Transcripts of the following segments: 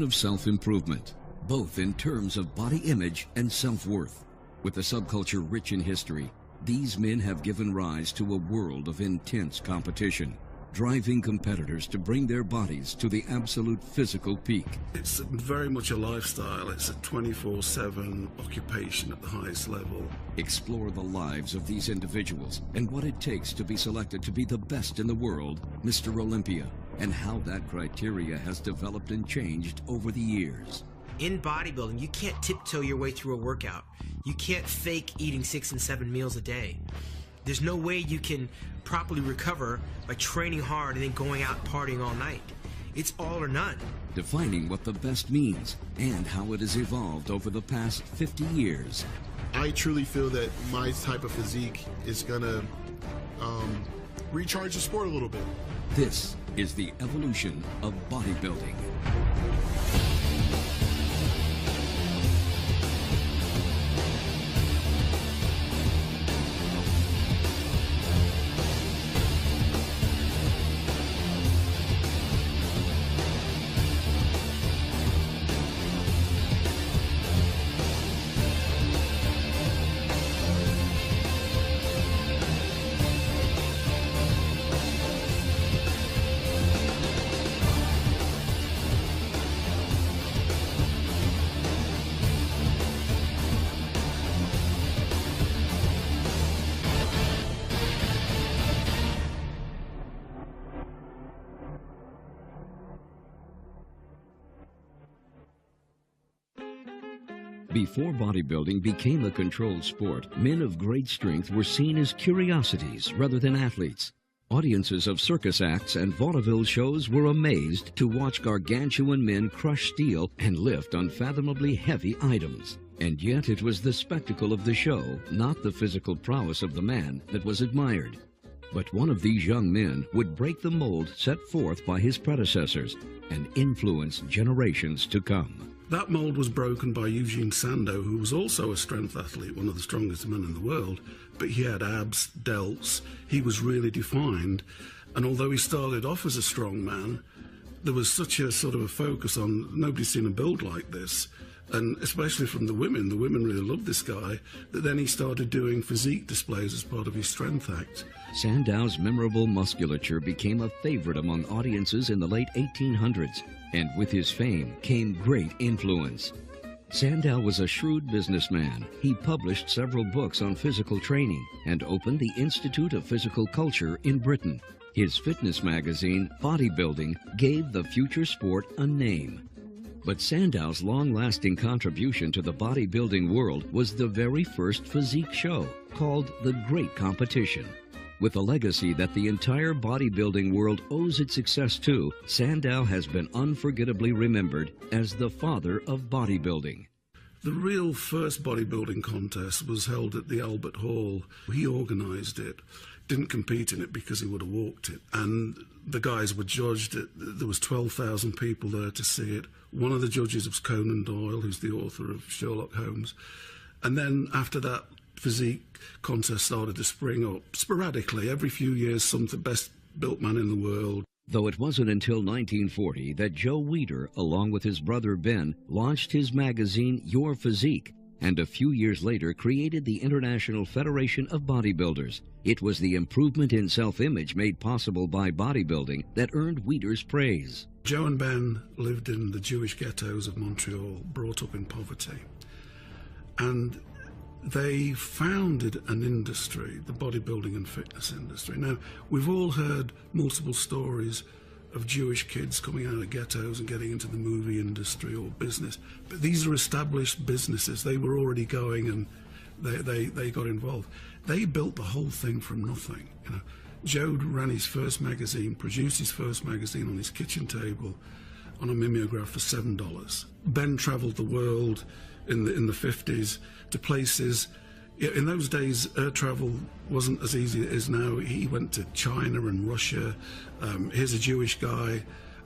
of self-improvement, both in terms of body image and self-worth. With a subculture rich in history, these men have given rise to a world of intense competition, driving competitors to bring their bodies to the absolute physical peak. It's very much a lifestyle. It's a 24/7 occupation at the highest level. Explore the lives of these individuals and what it takes to be selected to be the best in the world, Mr. Olympia, and how that criteria has developed and changed over the years. In bodybuilding, you can't tiptoe your way through a workout. You can't fake eating 6 and 7 meals a day. There's no way you can properly recover by training hard and then going out partying all night. It's all or none. Defining what the best means and how it has evolved over the past 50 years. I truly feel that my type of physique is gonna recharge the sport a little bit. This is the evolution of bodybuilding. Before bodybuilding became a controlled sport, men of great strength were seen as curiosities rather than athletes. Audiences of circus acts and vaudeville shows were amazed to watch gargantuan men crush steel and lift unfathomably heavy items. And yet it was the spectacle of the show, not the physical prowess of the man, that was admired. But one of these young men would break the mold set forth by his predecessors and influence generations to come. That mold was broken by Eugene Sandow, who was also a strength athlete, one of the strongest men in the world, but he had abs, delts, he was really defined, and although he started off as a strong man, there was such a sort of a focus on nobody's seen a build like this, and especially from the women really loved this guy, that then he started doing physique displays as part of his strength act. Sandow's memorable musculature became a favorite among audiences in the late 1800s, and with his fame came great influence. Sandow was a shrewd businessman. He published several books on physical training and opened the Institute of Physical Culture in Britain. His fitness magazine, Bodybuilding, gave the future sport a name. But Sandow's long-lasting contribution to the bodybuilding world was the very first physique show, called The Great Competition. With a legacy that the entire bodybuilding world owes its success to, Sandow has been unforgettably remembered as the father of bodybuilding. The real first bodybuilding contest was held at the Albert Hall. He organised it, didn't compete in it because he would have walked it. And the guys were judged. There was 12,000 people there to see it. One of the judges was Conan Doyle, who's the author of Sherlock Holmes. And then after that, physique contest started to spring up sporadically. Every few years, some of the best built man in the world. Though it wasn't until 1940 that Joe Weider, along with his brother Ben, launched his magazine Your Physique, and a few years later created the International Federation of Bodybuilders. It was the improvement in self-image made possible by bodybuilding that earned Weider's praise. Joe and Ben lived in the Jewish ghettos of Montreal, brought up in poverty. And they founded an industry, the bodybuilding and fitness industry. Now, we've all heard multiple stories of Jewish kids coming out of ghettos and getting into the movie industry or business, but these are established businesses. They were already going, and they got involved. They built the whole thing from nothing. You know, Joe ran his first magazine, produced his first magazine on his kitchen table on a mimeograph for $7. Ben traveled the world in the 50s to places. In those days, air travel wasn't as easy as it is now. He went to China and Russia. Here's a Jewish guy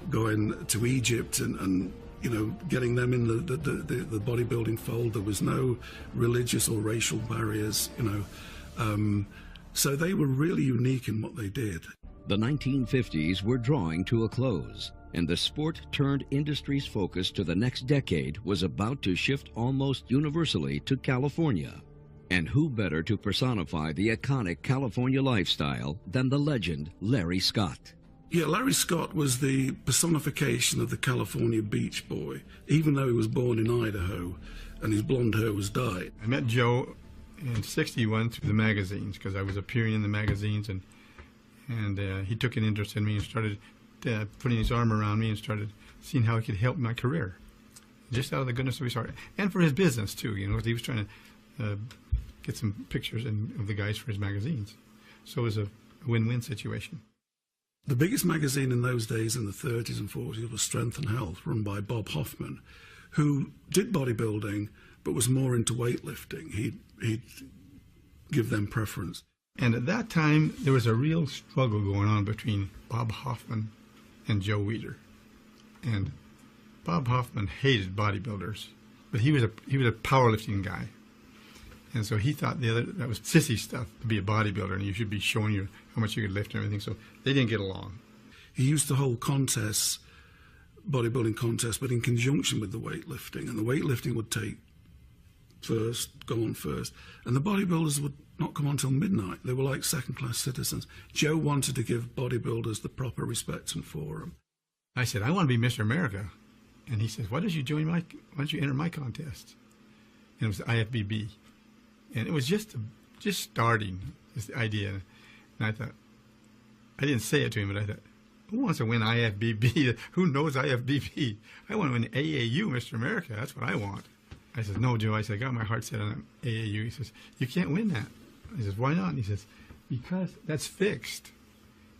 going to Egypt and you know, getting them in the bodybuilding fold. There was no religious or racial barriers, you know. So they were really unique in what they did. The 1950s were drawing to a close. and the sport-turned-industry's focus to the next decade was about to shift almost universally to California. And who better to personify the iconic California lifestyle than the legend Larry Scott? Yeah, Larry Scott was the personification of the California beach boy, even though he was born in Idaho and his blonde hair was dyed. I met Joe in '61 through the magazines because I was appearing in the magazines, and he took an interest in me and started putting his arm around me and started seeing how he could help my career, just out of the goodness of his heart, and for his business too. You know, he was trying to get some pictures of the guys for his magazines, so it was a win-win situation. The biggest magazine in those days, in the 30s and 40s, was Strength and Health, run by Bob Hoffman, who did bodybuilding but was more into weightlifting. He'd give them preference. And at that time, there was a real struggle going on between Bob Hoffman and Joe Weider. And Bob Hoffman hated bodybuilders, but he was a powerlifting guy. And so he thought that was sissy stuff to be a bodybuilder, and you should be showing you how much you could lift and everything. So they didn't get along. He used to hold contests, bodybuilding contests, but in conjunction with the weightlifting. And the weightlifting would take first, go on first. And the bodybuilders would not come on till midnight. They were like second-class citizens. Joe wanted to give bodybuilders the proper respect and forum. I said, I want to be Mr. America. And he says, why don't you enter my contest? And it was IFBB. And it was just starting, this idea. And I thought, I didn't say it to him, but I thought, who wants to win IFBB? Who knows IFBB? I want to win AAU, Mr. America. That's what I want. I said, no, Joe. I said, I got my heart set on AAU. He says, you can't win that. I says, why not? And he says, because that's fixed.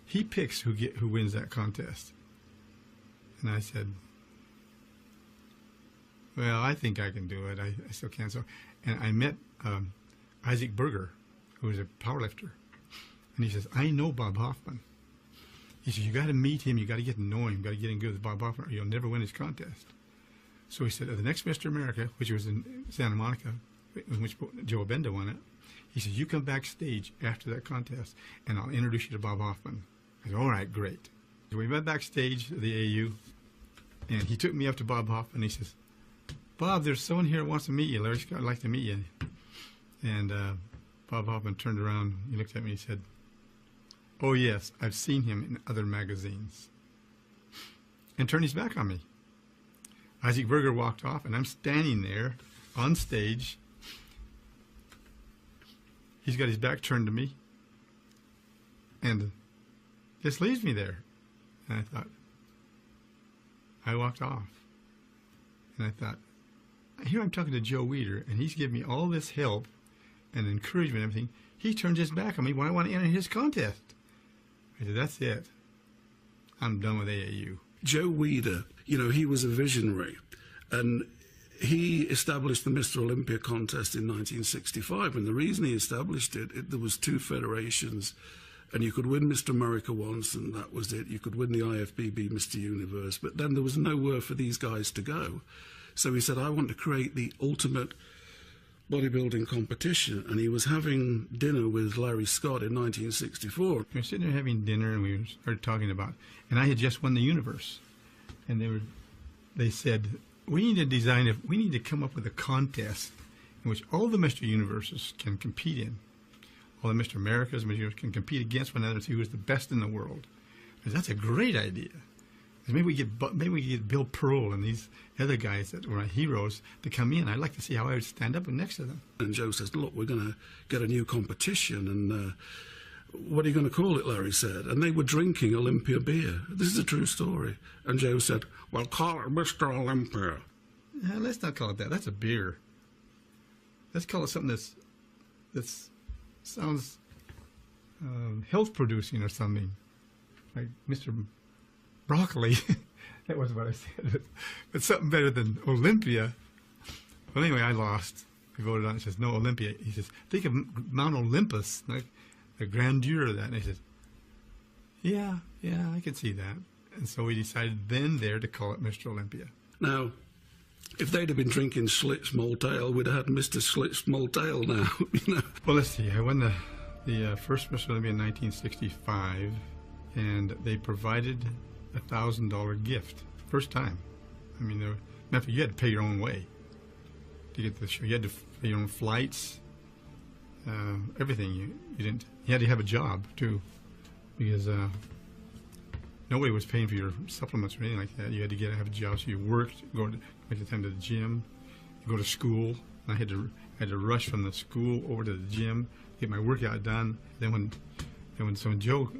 He picks who wins that contest. And I said, well, I think I can do it. I still can. So, and I met Isaac Berger, who was a powerlifter. And he says, I know Bob Hoffman. He says, you got to meet him. You got to get to know him. You got to get in good with Bob Hoffman, or you'll never win his contest. So he said, at the next Mr. America, which was in Santa Monica, in which Joe Benda won it, he said, you come backstage after that contest, and I'll introduce you to Bob Hoffman. I said, all right, great. So we went backstage at the AAU, and he took me up to Bob Hoffman, and he says, Bob, there's someone here who wants to meet you. Larry Scott would like to meet you. And Bob Hoffman turned around, he looked at me, and he said, oh yes, I've seen him in other magazines. And turned his back on me. Isaac Berger walked off, and I'm standing there on stage. He's got his back turned to me, and just leaves me there. And I thought, I walked off. And I thought, here I'm talking to Joe Weider, and he's giving me all this help and encouragement and everything. He turns his back on me when I want to enter his contest. I said, that's it. I'm done with AAU. Joe Weider, you know, he was a visionary, and he established the Mr. Olympia contest in 1965, and the reason he established it, there was two federations, and you could win Mr. America once, and that was it. You could win the IFBB Mr. Universe, but then there was nowhere for these guys to go. So he said, I want to create the ultimate bodybuilding competition, and he was having dinner with Larry Scott in 1964. We were sitting there having dinner, and we started talking about, and I had just won the universe, and they said, we need to come up with a contest in which all the Mr. Universes can compete in. All the Mr. Americas can compete against one another to see who's the best in the world. I said, that's a great idea. Maybe we get Bill Pearl and these other guys that were heroes to come in. I'd like to see how I would stand up next to them. And Joe says, look, we're going to get a new competition, and what are you going to call it, Larry said. And they were drinking Olympia beer. This is a true story. And Joe said, well, call it Mr. Olympia. Let's not call it that. That's a beer. Let's call it something that sounds health-producing or something, like Mr. Broccoli. That wasn't what I said. But something better than Olympia. Well, anyway, I lost. I voted on it. He says, no, Olympia. He says, think of Mount Olympus, like the grandeur of that. And I said, yeah, I can see that. And so we decided then there to call it Mr. Olympia. Now, if they'd have been drinking Schlitz Malt Ale, we'd have had Mr. Schlitz Malt Ale now. You know? Well, let's see. I won the first Mr. Olympia in 1965, and they provided $1,000 gift. First time. I mean, you had to pay your own way to get the show. You had to pay your own flights, everything. You didn't. You had to have a job too, because nobody was paying for your supplements or anything like that. You had to have a job, so you worked, make the time to the gym, go to school. I had to rush from the school over to the gym, get my workout done. Then when Joe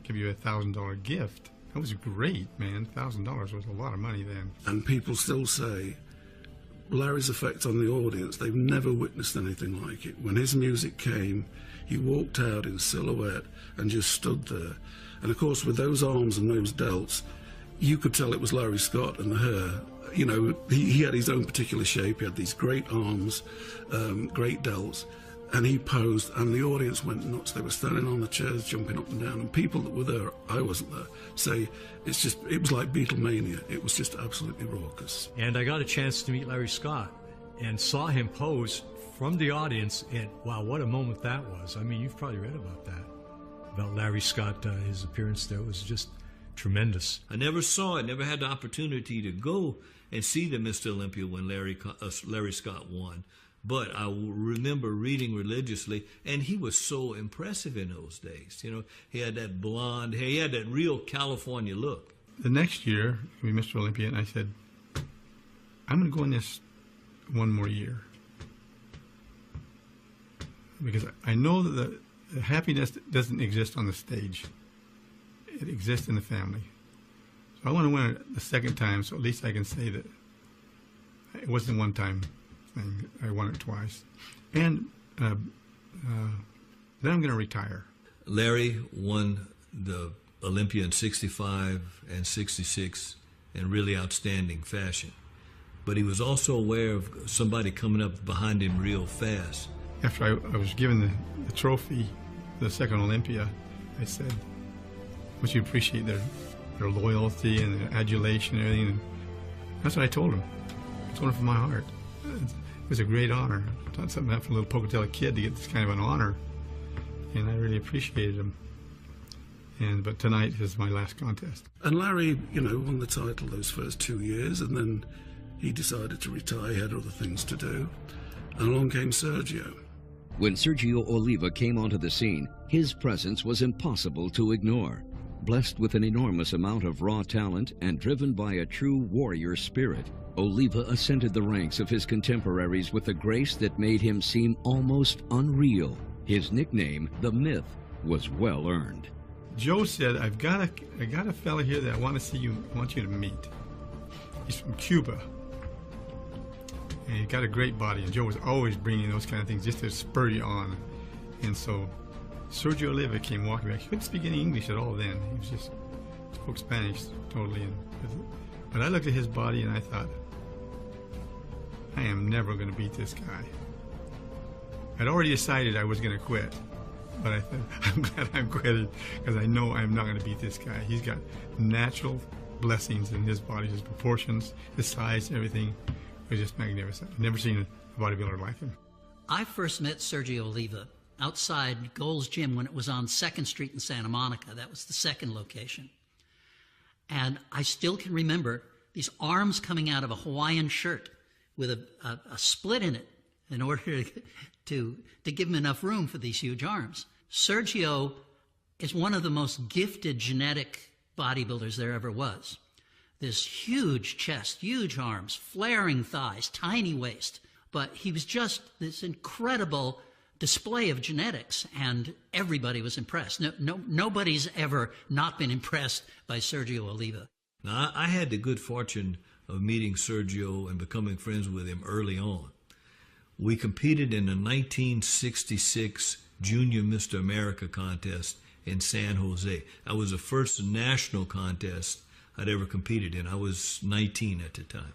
gave you $1,000 gift, that was great, man. $1,000 was a lot of money then. And people still say Larry's effect on the audience, they've never witnessed anything like it. When his music came, he walked out in silhouette and just stood there. And of course, with those arms and those delts, you could tell it was Larry Scott and the hair. You know, he had his own particular shape. He had these great arms, great delts, and he posed, and the audience went nuts. They were standing on the chairs, jumping up and down, and people that were there, I wasn't there, say it was like Beatlemania. It was just absolutely raucous. And I got a chance to meet Larry Scott and saw him pose from the audience, and wow, what a moment that was. I mean, you've probably read about that, about Larry Scott, his appearance there was just tremendous. I never saw it, never had the opportunity to go and see the Mr. Olympia when Larry Scott won. But I remember reading religiously, and he was so impressive in those days. You know, he had that blonde hair, he had that real California look. The next year, we Mr. Olympia, and I said, I'm going to go in this one more year. Because I know that the happiness doesn't exist on the stage. It exists in the family. So I want to win it the second time, so at least I can say that it wasn't one time thing. I won it twice. And then I'm going to retire. Larry won the Olympia in 65 and 66 in really outstanding fashion. But he was also aware of somebody coming up behind him real fast. After I was given the trophy, the second Olympia, I said, I want you to appreciate their loyalty and their adulation and everything. And that's what I told him. I told him from my heart. It was a great honor. It's not something for a little Pocatello kid to get this kind of an honor. And I really appreciated him. But tonight is my last contest. And Larry, you know, won the title those first 2 years, and then he decided to retire. He had other things to do. And along came Sergio. When Sergio Oliva came onto the scene, his presence was impossible to ignore. Blessed with an enormous amount of raw talent and driven by a true warrior spirit, Oliva ascended the ranks of his contemporaries with a grace that made him seem almost unreal. His nickname, The Myth, was well earned. Joe said, I got a fella here that I want you to meet. He's from Cuba. And he's got a great body, and Joe was always bringing those kind of things just to spur you on. And so Sergio Oliva came walking back. He couldn't speak any English at all then. He was just spoke Spanish totally. But I looked at his body and I thought, I am never going to beat this guy. I'd already decided I was going to quit, but I thought, I'm glad I'm quitting because I know I'm not going to beat this guy. He's got natural blessings in his body, his proportions, his size, everything. It was just magnificent. I've never seen a bodybuilder like him. I first met Sergio Oliva outside Gold's Gym when it was on 2nd Street in Santa Monica. That was the second location. And I still can remember these arms coming out of a Hawaiian shirt with a split in it in order to give him enough room for these huge arms. Sergio is one of the most gifted genetic bodybuilders there ever was. This huge chest, huge arms, flaring thighs, tiny waist. But he was just this incredible display of genetics, and everybody was impressed. Nobody's ever not been impressed by Sergio Oliva. Now, I had the good fortune of meeting Sergio and becoming friends with him early on. We competed in the 1966 Junior Mr. America contest in San Jose. That was the first national contest I'd ever competed in. I was 19 at the time.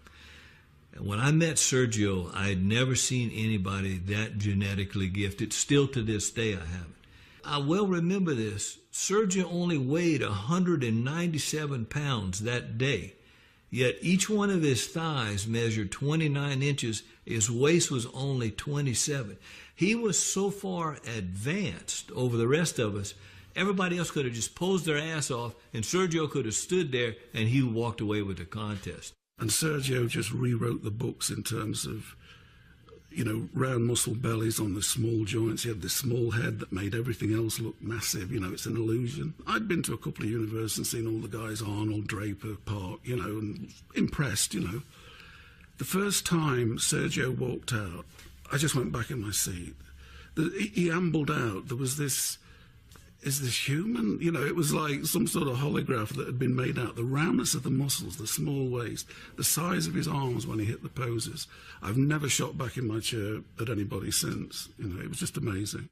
And when I met Sergio, I had never seen anybody that genetically gifted. Still to this day, I haven't. I well remember this. Sergio only weighed 197 pounds that day, yet each one of his thighs measured 29 inches. His waist was only 27. He was so far advanced over the rest of us Everybody else could have just posed their ass off, and Sergio could have stood there, and he walked away with the contest. And Sergio just rewrote the books in terms of, you know, round muscle bellies on the small joints. He had this small head that made everything else look massive. You know, it's an illusion. I'd been to a couple of universities and seen all the guys, Arnold, Draper, Park, you know, and impressed, you know. The first time Sergio walked out, I just went back in my seat. He ambled out. There was this, is this human? You know, it was like some sort of holograph that had been made out. The roundness of the muscles, the small waist, the size of his arms when he hit the poses. I've never shot back in my chair at anybody since. You know, it was just amazing.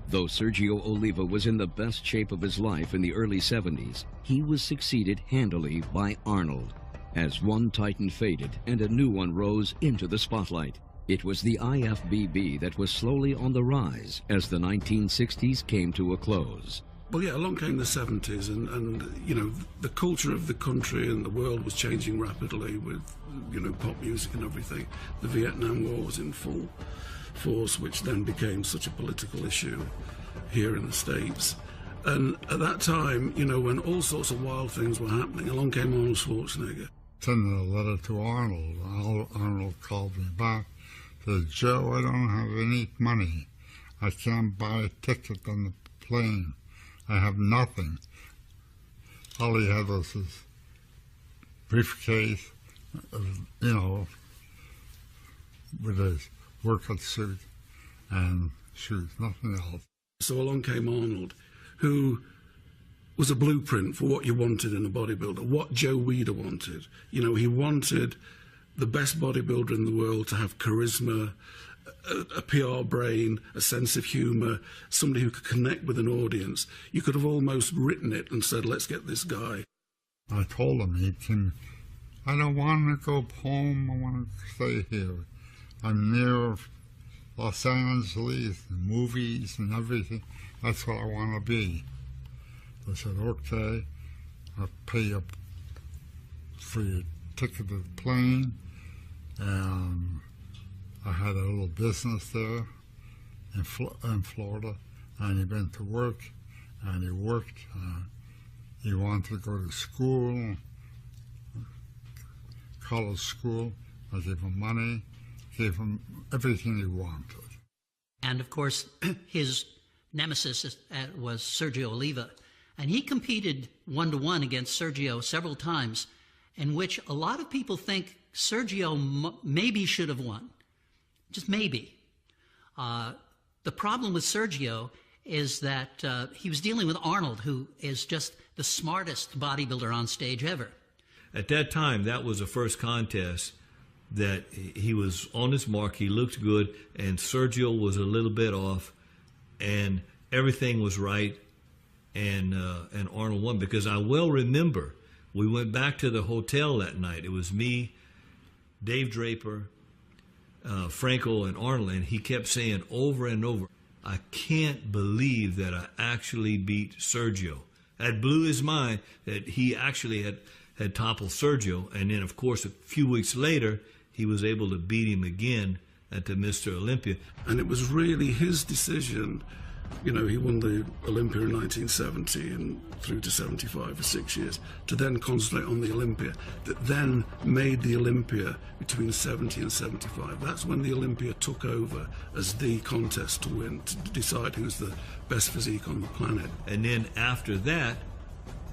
Though Sergio Oliva was in the best shape of his life in the early 70s, he was succeeded handily by Arnold. As one titan faded and a new one rose into the spotlight, it was the IFBB that was slowly on the rise as the 1960s came to a close. Well, yeah, along came the 70s, and you know, the culture of the country and the world was changing rapidly with, you know, pop music and everything. The Vietnam War was in full force, which then became such a political issue here in the States. And at that time, you know, when all sorts of wild things were happening, along came Arnold Schwarzenegger. Sending a letter to Arnold. Arnold called me back. Said, Joe, I don't have any money. I can't buy a ticket on the plane. I have nothing. All he had was his briefcase, you know, with his workout suit and shoes, nothing else. So along came Arnold, who was a blueprint for what you wanted in a bodybuilder, what Joe Weider wanted. You know, he wanted the best bodybuilder in the world to have charisma, a PR brain, a sense of humour, somebody who could connect with an audience. You could have almost written it and said, let's get this guy. I told him, I don't want to go home, I want to stay here. I'm near Los Angeles, and movies and everything. That's what I want to be. I said, okay, I'll pay you for your ticket to the plane. And I had a little business there in Florida, and he went to work, and he worked. He wanted to go to school, college school. I gave him money, gave him everything he wanted. And of course, his nemesis was Sergio Oliva, and he competed 1-to-1 against Sergio several times, in which a lot of people think Sergio maybe should have won. Just maybe. The problem with Sergio is that he was dealing with Arnold, who is just the smartest bodybuilder on stage ever. At that time, that was the first contest that he was on his mark, he looked good, and Sergio was a little bit off, and everything was right, and Arnold won. Because I well remember, we went back to the hotel that night. It was me, Dave Draper, Franco, and Arnold, and he kept saying over and over, I can't believe that I actually beat Sergio. That blew his mind that he actually had toppled Sergio. And then, of course, a few weeks later, he was able to beat him again at the Mr. Olympia. And it was really his decision. You know, he won the Olympia in 1970 and through to 75 for 6 years, to then concentrate on the Olympia, that then made the Olympia between 70 and 75. That's when the Olympia took over as the contest to win, to decide who's the best physique on the planet. And then after that,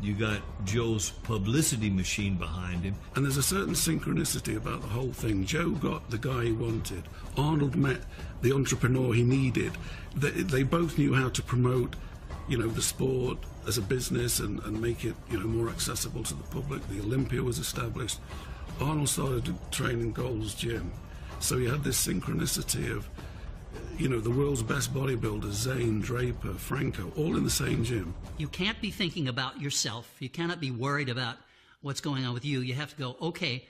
you got Joe's publicity machine behind him. And there's a certain synchronicity about the whole thing. Joe got the guy he wanted. Arnold met the entrepreneur he needed. They both knew how to promote, you know, the sport as a business and make it, you know, more accessible to the public. The Olympia was established. Arnold started to train in Gold's Gym. So you had this synchronicity of, you know, the world's best bodybuilders, Zane, Draper, Franco, all in the same gym. You can't be thinking about yourself. You cannot be worried about what's going on with you. You have to go, okay,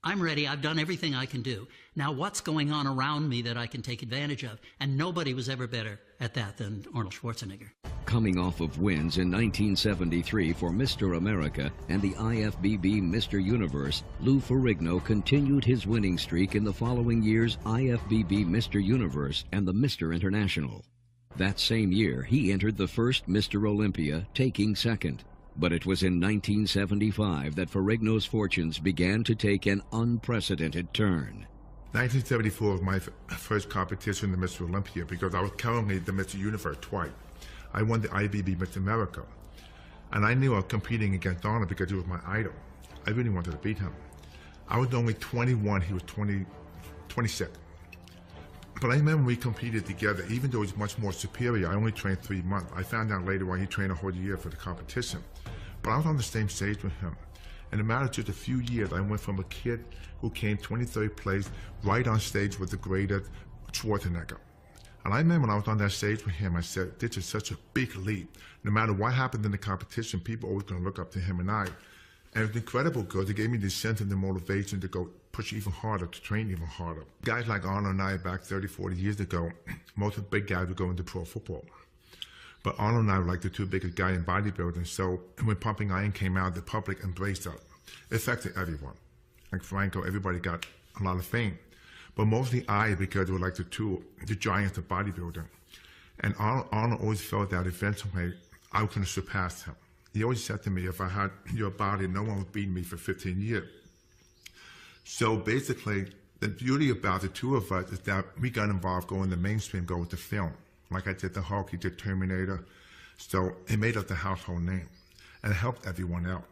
I'm ready. I've done everything I can do. Now what's going on around me that I can take advantage of? And nobody was ever better at that than Arnold Schwarzenegger. Coming off of wins in 1973 for Mr. America and the IFBB Mr. Universe, Lou Ferrigno continued his winning streak in the following year's IFBB Mr. Universe and the Mr. International. That same year, he entered the first Mr. Olympia, taking second. But it was in 1975 that Ferrigno's fortunes began to take an unprecedented turn. 1974 was my first competition in Mr. Olympia because I was currently the Mr. Universe twice. I won the IBB Mr. America. And I knew I was competing against Arnold because he was my idol. I really wanted to beat him. I was only 21, he was 26. But I remember we competed together, even though he was much more superior. I only trained 3 months. I found out later why he trained a whole year for the competition. But I was on the same stage with him. In a matter of just a few years, I went from a kid who came 23rd place right on stage with the greatest Schwarzenegger. And I remember when I was on that stage with him, I said, this is such a big leap. No matter what happened in the competition, people are always going to look up to him and I. And it was incredible because it gave me the sense and the motivation to go push even harder, to train even harder. Guys like Arnold and I back 30, 40 years ago, most of the big guys would go into pro football. But Arnold and I were like the two biggest guys in bodybuilding, so when Pumping Iron came out, the public embraced us. It affected everyone. Like Franco, everybody got a lot of fame. But mostly I, because they were like the giants of bodybuilding. And Arnold always felt that eventually I was going to surpass him. He always said to me, if I had your body, no one would beat me for 15 years. So basically, the beauty about the two of us is that we got involved going the mainstream, go with the film. Like I did the Hulk, he did Terminator. So it made us the household name. And it helped everyone out.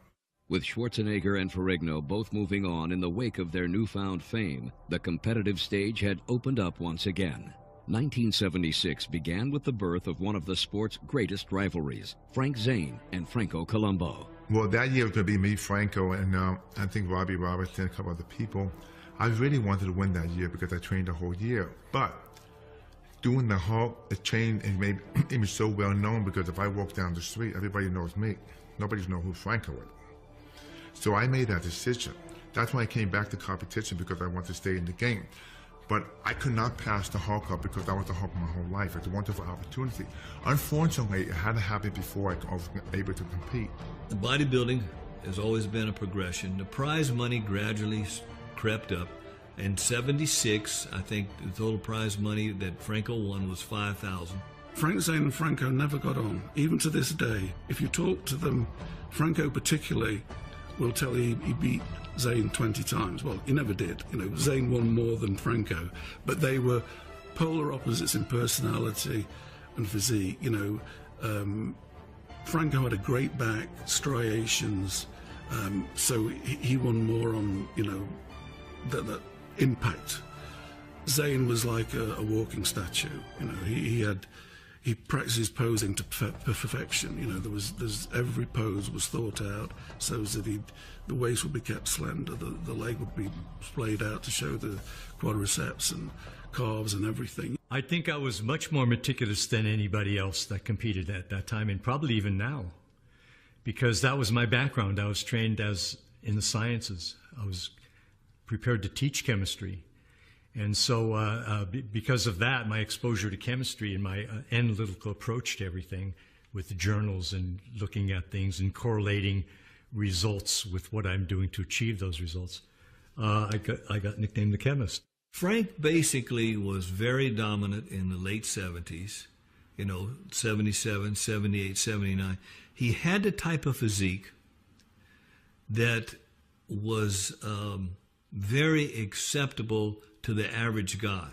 With Schwarzenegger and Ferrigno both moving on in the wake of their newfound fame, the competitive stage had opened up once again. 1976 began with the birth of one of the sport's greatest rivalries, Frank Zane and Franco Columbu. Well, that year was going to be me, Franco, and I think Robbie Robertson, a couple other people. I really wanted to win that year because I trained the whole year. But doing the Hulk, it changed and made me so well known because if I walk down the street, everybody knows me. Nobody knows who Franco is. So I made that decision. That's why I came back to competition, because I wanted to stay in the game. But I could not pass the Hulk up because I was the Hulk my whole life. It's a wonderful opportunity. Unfortunately, it had to happen before I was able to compete. The bodybuilding has always been a progression. The prize money gradually crept up. In '76, I think the total prize money that Franco won was $5,000. Frank Zane and Franco never got on. Even to this day, if you talk to them, Franco particularly will tell you he beat Zane 20 times. Well, he never did. You know, Zane won more than Franco, but they were polar opposites in personality and physique. You know, Franco had a great back, striations, so he won more on, you know, that impact. Zane was like a walking statue. You know, he practices posing to perfection. You know, there's every pose was thought out so that the waist would be kept slender, the leg would be splayed out to show the quadriceps and calves and everything. I think I was much more meticulous than anybody else that competed at that time, and probably even now, because that was my background. I was trained in the sciences. I was prepared to teach chemistry. And so because of that, my exposure to chemistry and my analytical approach to everything with the journals and looking at things and correlating results with what I'm doing to achieve those results, I got nicknamed the chemist. Frank basically was very dominant in the late 70s, you know, 77, 78, 79. He had the type of physique that was very acceptable to the average guy.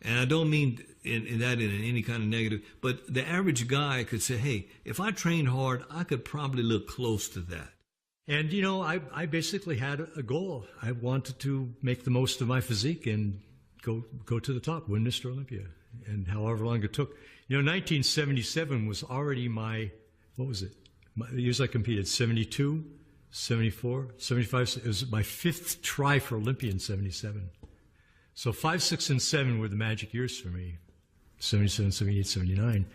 And I don't mean in any kind of negative, but the average guy could say, hey, if I trained hard, I could probably look close to that. And, you know, I basically had a goal. I wanted to make the most of my physique and go to the top, win Mr. Olympia, and however long it took. You know, 1977 was already my, what was it? The years I competed, 72, 74, 75. It was my 5th try for Olympia in 77. So 5, 6, and 7 were the magic years for me, 77, 78, 79.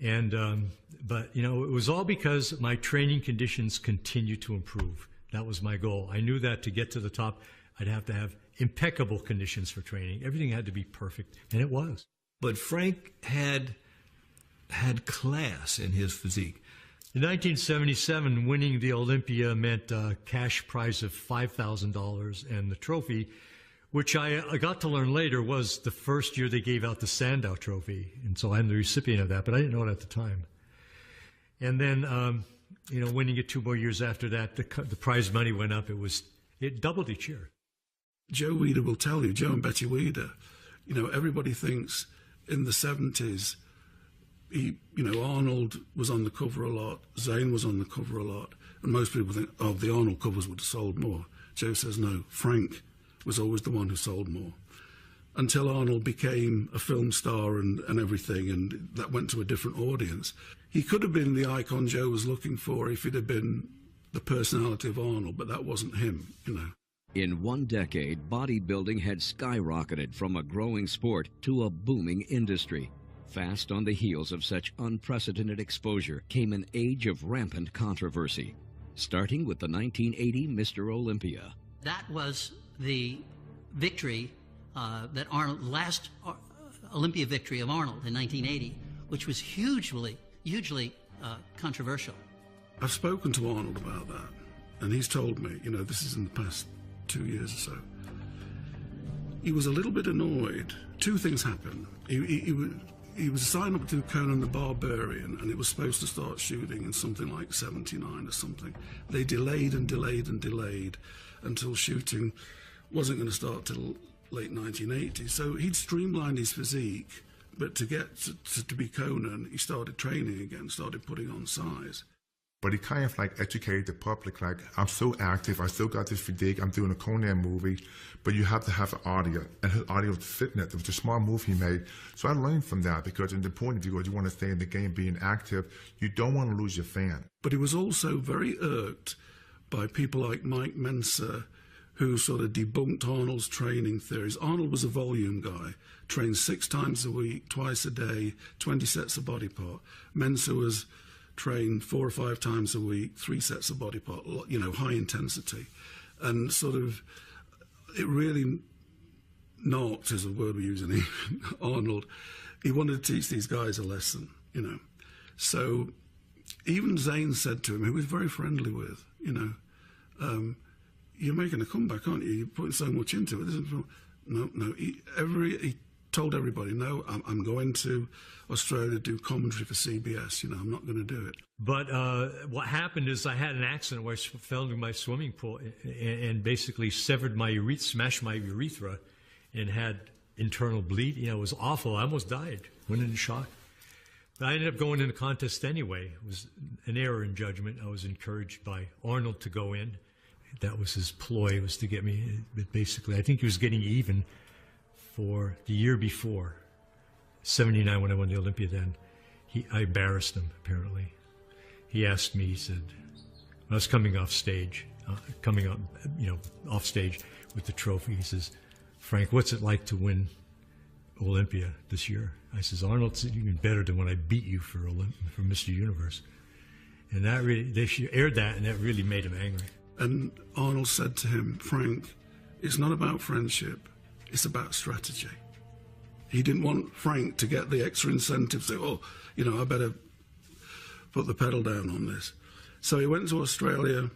And, but, you know, it was all because my training conditions continued to improve. That was my goal. I knew that to get to the top, I'd have to have impeccable conditions for training. Everything had to be perfect, and it was. But Frank had class in his physique. In 1977, winning the Olympia meant a cash prize of $5,000, and the trophy which I got to learn later was the first year they gave out the Sandow Trophy. And so I'm the recipient of that, but I didn't know it at the time. And then, you know, winning it 2 more years after that, the prize money went up. It doubled each year. Joe Weider will tell you, Joe and Betty Weider, you know, everybody thinks in the 70s, Arnold was on the cover a lot, Zane was on the cover a lot, and most people think, oh, the Arnold covers would have sold more. Joe says, no, Frank was always the one who sold more. Until Arnold became a film star and everything, and that went to a different audience. He could have been the icon Joe was looking for if he'd have been the personality of Arnold, but that wasn't him, you know. In 1 decade, bodybuilding had skyrocketed from a growing sport to a booming industry. Fast on the heels of such unprecedented exposure came an age of rampant controversy, starting with the 1980 Mr. Olympia. That was the victory that Arnold, last Olympia victory of Arnold in 1980, which was hugely controversial. I've spoken to Arnold about that, and he's told me, you know, this is in the past 2 years or so. He was a little bit annoyed. 2 things happened. He was signed up to Conan the Barbarian, and it was supposed to start shooting in something like 79 or something. They delayed and delayed and delayed until shooting wasn't going to start till late 1980. So he'd streamlined his physique, but to get to be Conan, he started training again, started putting on size. But he kind of like educated the public, like, I'm so active, I still got this physique, I'm doing a Conan movie, but you have to have an audio, and his audio was fitness. It was a smart move he made. So I learned from that, because in the point of view, you want to stay in the game being active, you don't want to lose your fan. But he was also very irked by people like Mike Mensa, who sort of debunked Arnold's training theories. Arnold was a volume guy, trained 6 times a week, twice a day, 20 sets of body part. Mensa was trained 4 or 5 times a week, 3 sets of body part, you know, high intensity. And sort of, it really knocked, is a word we're using, Arnold. He wanted to teach these guys a lesson, you know. So even Zane said to him, who he was very friendly with, you know, you're making a comeback, aren't you? You're putting so much into it. No. He told everybody, no, I'm going to Australia to do commentary for CBS. You know, I'm not going to do it. But what happened is I had an accident where I fell into my swimming pool and basically severed my urethra, smashed my urethra, and had internal bleed. You know, it was awful. I almost died. Went into shock. But I ended up going in the contest anyway. It was an error in judgment. I was encouraged by Arnold to go in. That was his ploy, was to get me. But basically, I think he was getting even for the year before, 79, when I won the Olympia then. I embarrassed him, apparently. He asked me, he said, I was coming off stage, off stage with the trophy. He says, Frank, what's it like to win Olympia this year? I says, Arnold, you've been better than when I beat you for Mr. Universe. And that really, they aired that, and that really made him angry. And Arnold said to him, Frank, it's not about friendship, it's about strategy. He didn't want Frank to get the extra incentive, say, oh, you know, I better put the pedal down on this. So he went to Australia,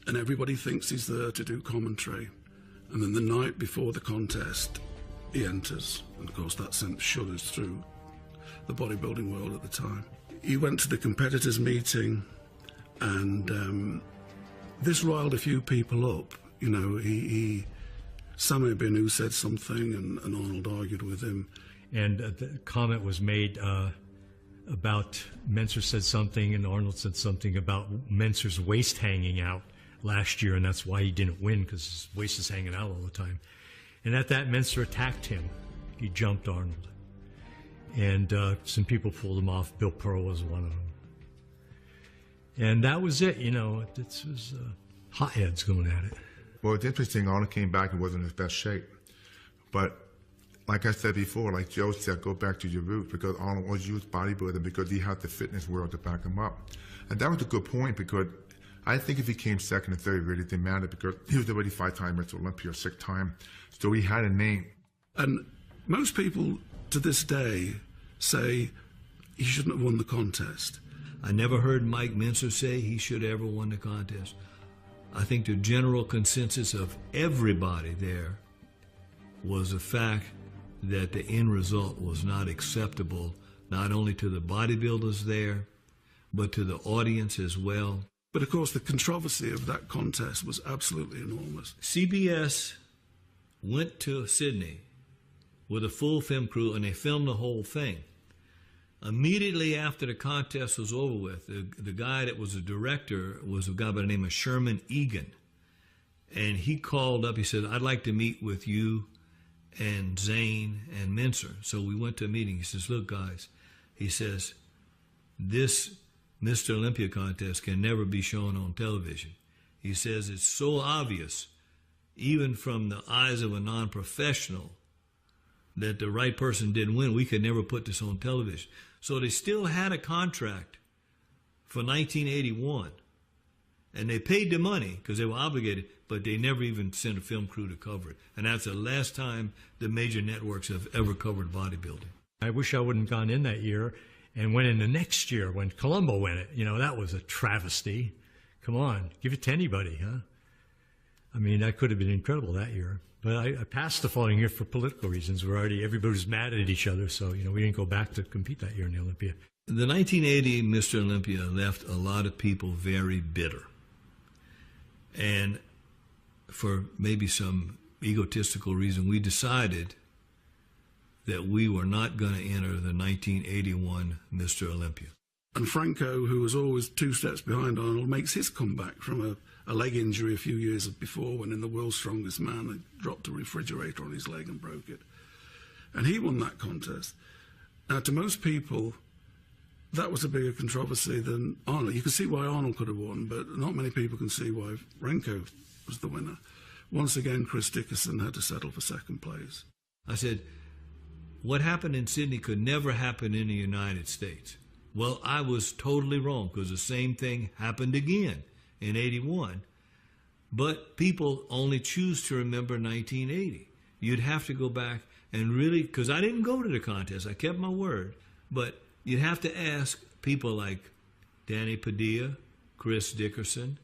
and everybody thinks he's there to do commentary. And then the night before the contest, he enters. And of course, that sent shudders through the bodybuilding world at the time. He went to the competitors' meeting, and this riled a few people up. You know, Samir Binu said something, and Arnold argued with him. And the comment was made about Menser said something, and Arnold said something about Menser's waist hanging out last year, and that's why he didn't win, because his waist is hanging out all the time. And at that, Menser attacked him. He jumped Arnold. And some people pulled him off. Bill Pearl was one of them. And that was it, you know. It was hotheads going at it. Well, it's interesting, Arnold came back and wasn't in his best shape. But like I said before, like Joe said, go back to your roots, because Arnold always used bodybuilding because he had the fitness world to back him up. And that was a good point, because I think if he came second and third, it really didn't matter, because he was already 5-time Mr. Olympia, 6th time, so he had a name. And most people to this day say he shouldn't have won the contest. I never heard Mike Menser say he should have ever won the contest. I think the general consensus of everybody there was the fact that the end result was not acceptable, not only to the bodybuilders there, but to the audience as well. But of course, the controversy of that contest was absolutely enormous. CBS went to Sydney with a full film crew, and they filmed the whole thing. Immediately after the contest was over with, the guy that was the director was a guy by the name of Sherman Egan. And he called up, he said, "I'd like to meet with you and Zane and Mincer." So we went to a meeting. He says, "Look, guys," he says, "this Mr. Olympia contest can never be shown on television." He says, "It's so obvious, even from the eyes of a non-professional, that the right person didn't win. We could never put this on television." So they still had a contract for 1981, and they paid the money because they were obligated, but they never even sent a film crew to cover it. And that's the last time the major networks have ever covered bodybuilding. I wish I wouldn't have gone in that year and went in the next year when Colombo went it. You know, that was a travesty. Come on, give it to anybody, huh? I mean, that could have been incredible that year. But I passed the following year for political reasons. Everybody was mad at each other, so, you know, we didn't go back to compete that year in the Olympia. The 1980 Mr. Olympia left a lot of people very bitter. And for maybe some egotistical reason, we decided that we were not going to enter the 1981 Mr. Olympia. And Franco, who was always 2 steps behind Arnold, makes his comeback from a leg injury a few years before, when in the World's Strongest Man, they dropped a refrigerator on his leg and broke it. And he won that contest. Now, to most people, that was a bigger controversy than Arnold. You can see why Arnold could have won, but not many people can see why Franco was the winner. Once again, Chris Dickerson had to settle for second place. I said, what happened in Sydney could never happen in the United States. Well, I was totally wrong, because the same thing happened again in 81. But people only choose to remember 1980. You'd have to go back and really, because I didn't go to the contest, I kept my word, but you'd have to ask people like Danny Padilla, Chris Dickerson,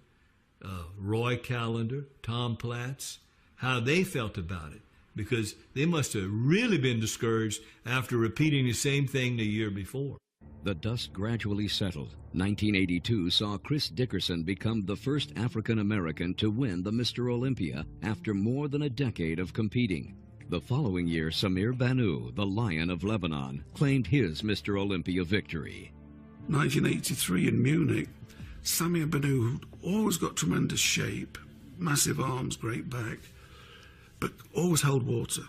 Roy Callender, Tom Platz, how they felt about it, because they must have really been discouraged after repeating the same thing the year before. The dust gradually settled. 1982 saw Chris Dickerson become the first African-American to win the Mr. Olympia after more than a decade of competing. The following year, Samir Banu, the Lion of Lebanon, claimed his Mr. Olympia victory. 1983 in Munich, Samir Banu, who'd always got tremendous shape, massive arms, great back, but always held water.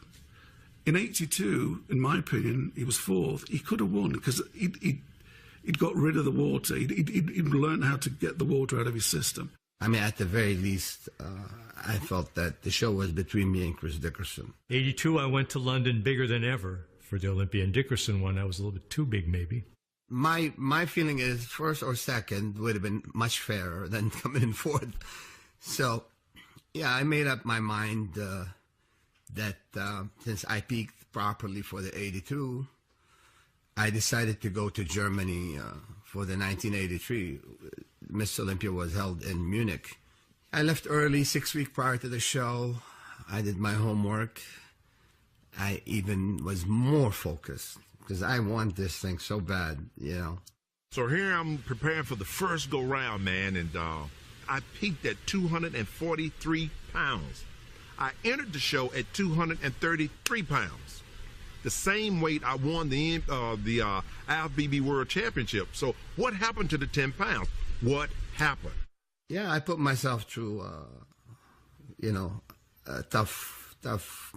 In 82, in my opinion, he was fourth. He could have won because he'd got rid of the water. He'd learned how to get the water out of his system. I mean, at the very least, I felt that the show was between me and Chris Dickerson. 82, I went to London bigger than ever for the Olympia, and Dickerson won. I was a little bit too big, maybe. My feeling is first or second would have been much fairer than coming in fourth. So, yeah, I made up my mind that since I peaked properly for the 82, I decided to go to Germany for the 1983. Miss Olympia was held in Munich. I left early, 6 weeks prior to the show. I did my homework. I even was more focused because I want this thing so bad, you know. So here I'm preparing for the first go-round, man, and I peaked at 243 pounds. I entered the show at 233 pounds, the same weight I won the IFBB World Championship. So what happened to the 10 pounds? What happened? Yeah, I put myself through, a tough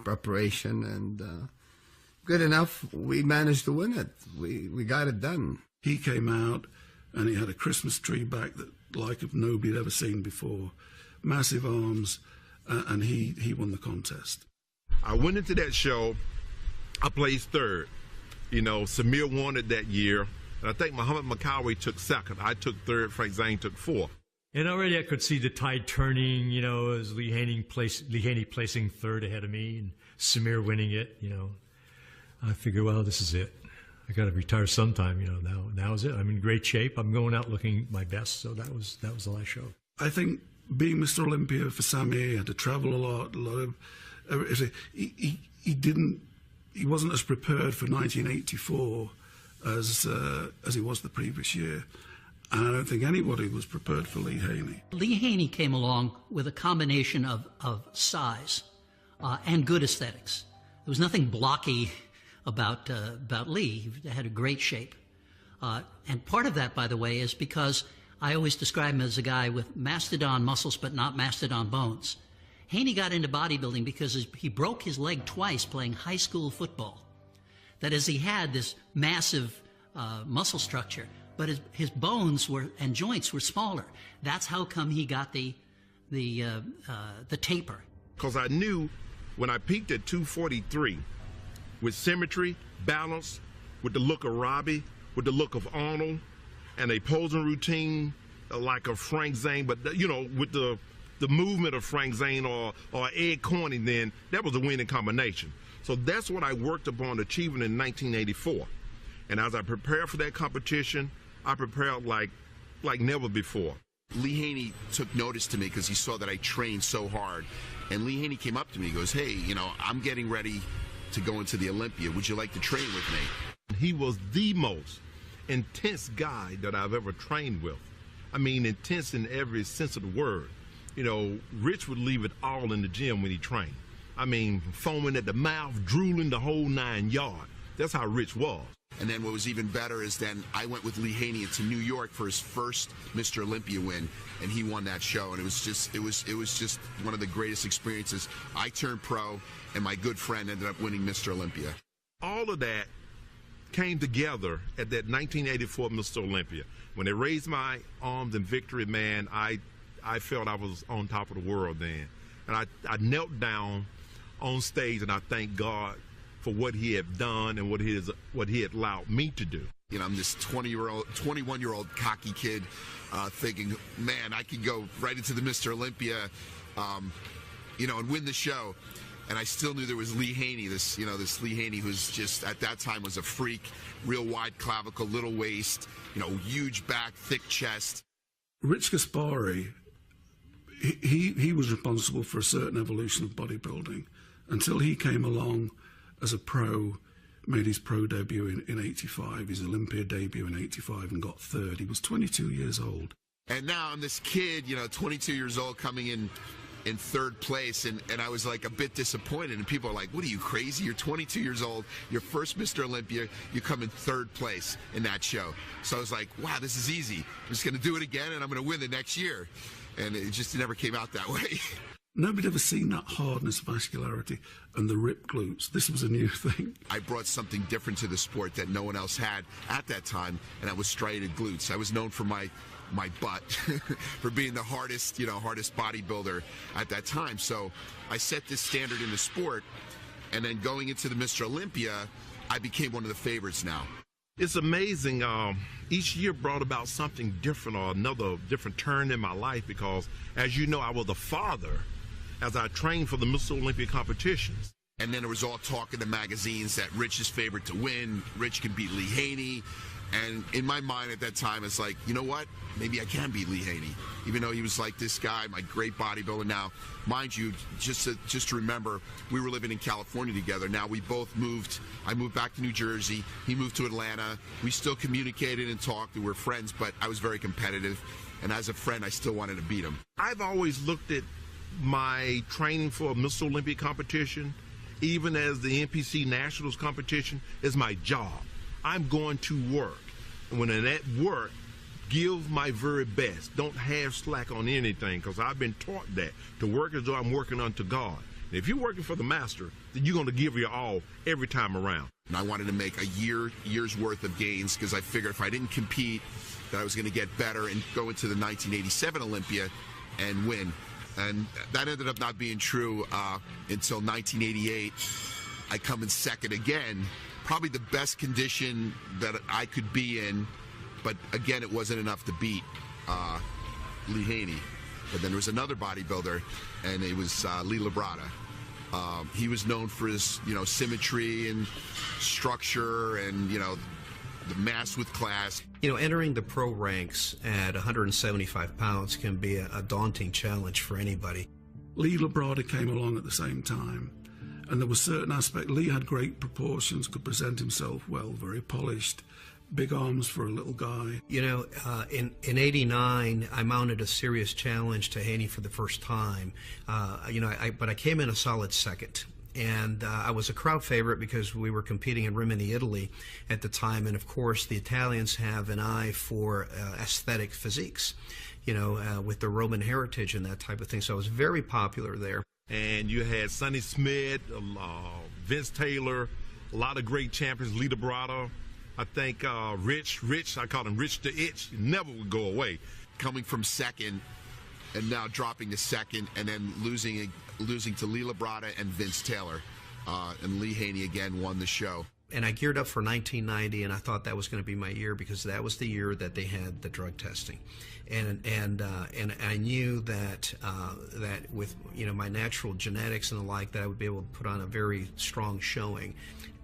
preparation, and good enough, we managed to win it. We got it done. He came out, and he had a Christmas tree back that like nobody had ever seen before, massive arms. And he won the contest. I went into that show. I placed third. You know, Samir won it that year. And I think Muhammad Makawi took second. I took third. Frank Zane took fourth. And already I could see the tide turning, you know, as Lee Haney placing third ahead of me and Samir winning it, you know. I figured, well, this is it. I got to retire sometime, you know. Now is it. I'm in great shape. I'm going out looking my best. So that was the last show. I think being Mr. Olympia for Samir, he had to travel a lot of he he wasn't as prepared for 1984 as he was the previous year. And I don't think anybody was prepared for Lee Haney. Lee Haney came along with a combination of size and good aesthetics. There was nothing blocky about Lee. He had a great shape. And part of that, by the way, is because I always describe him as a guy with mastodon muscles but not mastodon bones. Haney got into bodybuilding because he broke his leg twice playing high school football. That is, he had this massive muscle structure, but his bones and joints were smaller. That's how come he got the taper. Because I knew when I peaked at 243, with symmetry, balance, with the look of Robbie, with the look of Arnold, and a posing routine like a Frank Zane, but with the movement of Frank Zane or Ed Corney, then that was a winning combination. So that's what I worked upon achieving in 1984. And as I prepared for that competition, I prepared like never before. Lee Haney took notice to me because he saw that I trained so hard. And Lee Haney came up to me and goes, hey, I'm getting ready to go into the Olympia. Would you like to train with me? He was the most intense guy that I've ever trained with. I mean, intense in every sense of the word. Rich would leave it all in the gym when he trained. I mean, foaming at the mouth, drooling the whole 9 yards. That's how Rich was. And then what was even better is then I went with Lee Haney into New York for his first Mr. Olympia win, and he won that show. And it was just one of the greatest experiences. I turned pro, and my good friend ended up winning Mr. Olympia. All of that came together at that 1984 Mr. Olympia. When they raised my arms in victory, man, I felt I was on top of the world then. And I knelt down on stage, and I thank God for what he had done and what he had allowed me to do. I'm this 21-year-old cocky kid thinking, man, I could go right into the Mr. Olympia, and win the show. And I still knew there was Lee Haney, this Lee Haney who's just at that time was a freak, real wide clavicle, little waist, huge back, thick chest. Rich Gaspari, he was responsible for a certain evolution of bodybuilding until he came along as a pro, made his pro debut in 85, his Olympia debut in 85, and got third. He was 22 years old. And now I'm this kid, 22 years old, coming in third place, and I was like a bit disappointed, and people are like, what are you, crazy? You're 22 years old, your first Mr. Olympia, you come in third place in that show. So I was like, wow, this is easy. I'm just going to do it again, and I'm going to win the next year. And it just never came out that way. Nobody ever seen that hardness, vascularity, and the ripped glutes. This was a new thing. I brought something different to the sport that no one else had at that time, and that was striated glutes. I was known for my butt, for being the hardest bodybuilder at that time. So I set this standard in the sport, and then going into the Mr. Olympia, I became one of the favorites now. It's amazing. Each year brought about something different or another different turn in my life because, as you know, I was a father as I trained for the Mr. Olympia competitions. And then there was all talk in the magazines that Rich is favored to win. Rich can beat Lee Haney. And in my mind at that time, it's like, you know what? Maybe I can beat Lee Haney, even though he was like this guy, my great bodybuilder. Now, mind you, just to remember, we were living in California together. Now we both moved. I moved back to New Jersey. He moved to Atlanta. We still communicated and talked. We were friends, but I was very competitive. And as a friend, I still wanted to beat him. I've always looked at my training for a Mr. Olympia competition, even as the NPC Nationals competition, as my job. I'm going to work. And when I'm at work, give my very best. Don't have slack on anything, because I've been taught that, to work as though I'm working unto God. And if you're working for the master, then you're going to give your all every time around. And I wanted to make a year's worth of gains, because I figured if I didn't compete, that I was going to get better and go into the 1987 Olympia and win. And that ended up not being true until 1988. I come in second again, probably the best condition that I could be in, but again, it wasn't enough to beat Lee Haney. But then there was another bodybuilder, and it was Lee Labrada. He was known for his, symmetry and structure and, the mass with class. Entering the pro ranks at 175 pounds can be a daunting challenge for anybody. Lee Labrada came along at the same time, And there were certain aspects. Lee had great proportions, could present himself well, very polished, big arms for a little guy. You know, in '89, I mounted a serious challenge to Haney for the first time. You know, but I came in a solid second. And I was a crowd favorite because we were competing in Rimini, Italy at the time. And of course, the Italians have an eye for aesthetic physiques, you know, with the Roman heritage and that type of thing. So I was very popular there. And you had Sonny Smith, Vince Taylor, a lot of great champions, Lee Brother. I think Rich, I called him Rich the Itch, he never would go away. Coming from second and now dropping to second and then losing to Lee Labrada and Vince Taylor. And Lee Haney again won the show. And I geared up for 1990, and I thought that was going to be my year because that was the year that they had the drug testing, and I knew that that with, you know, my natural genetics and the like, that I would be able to put on a very strong showing.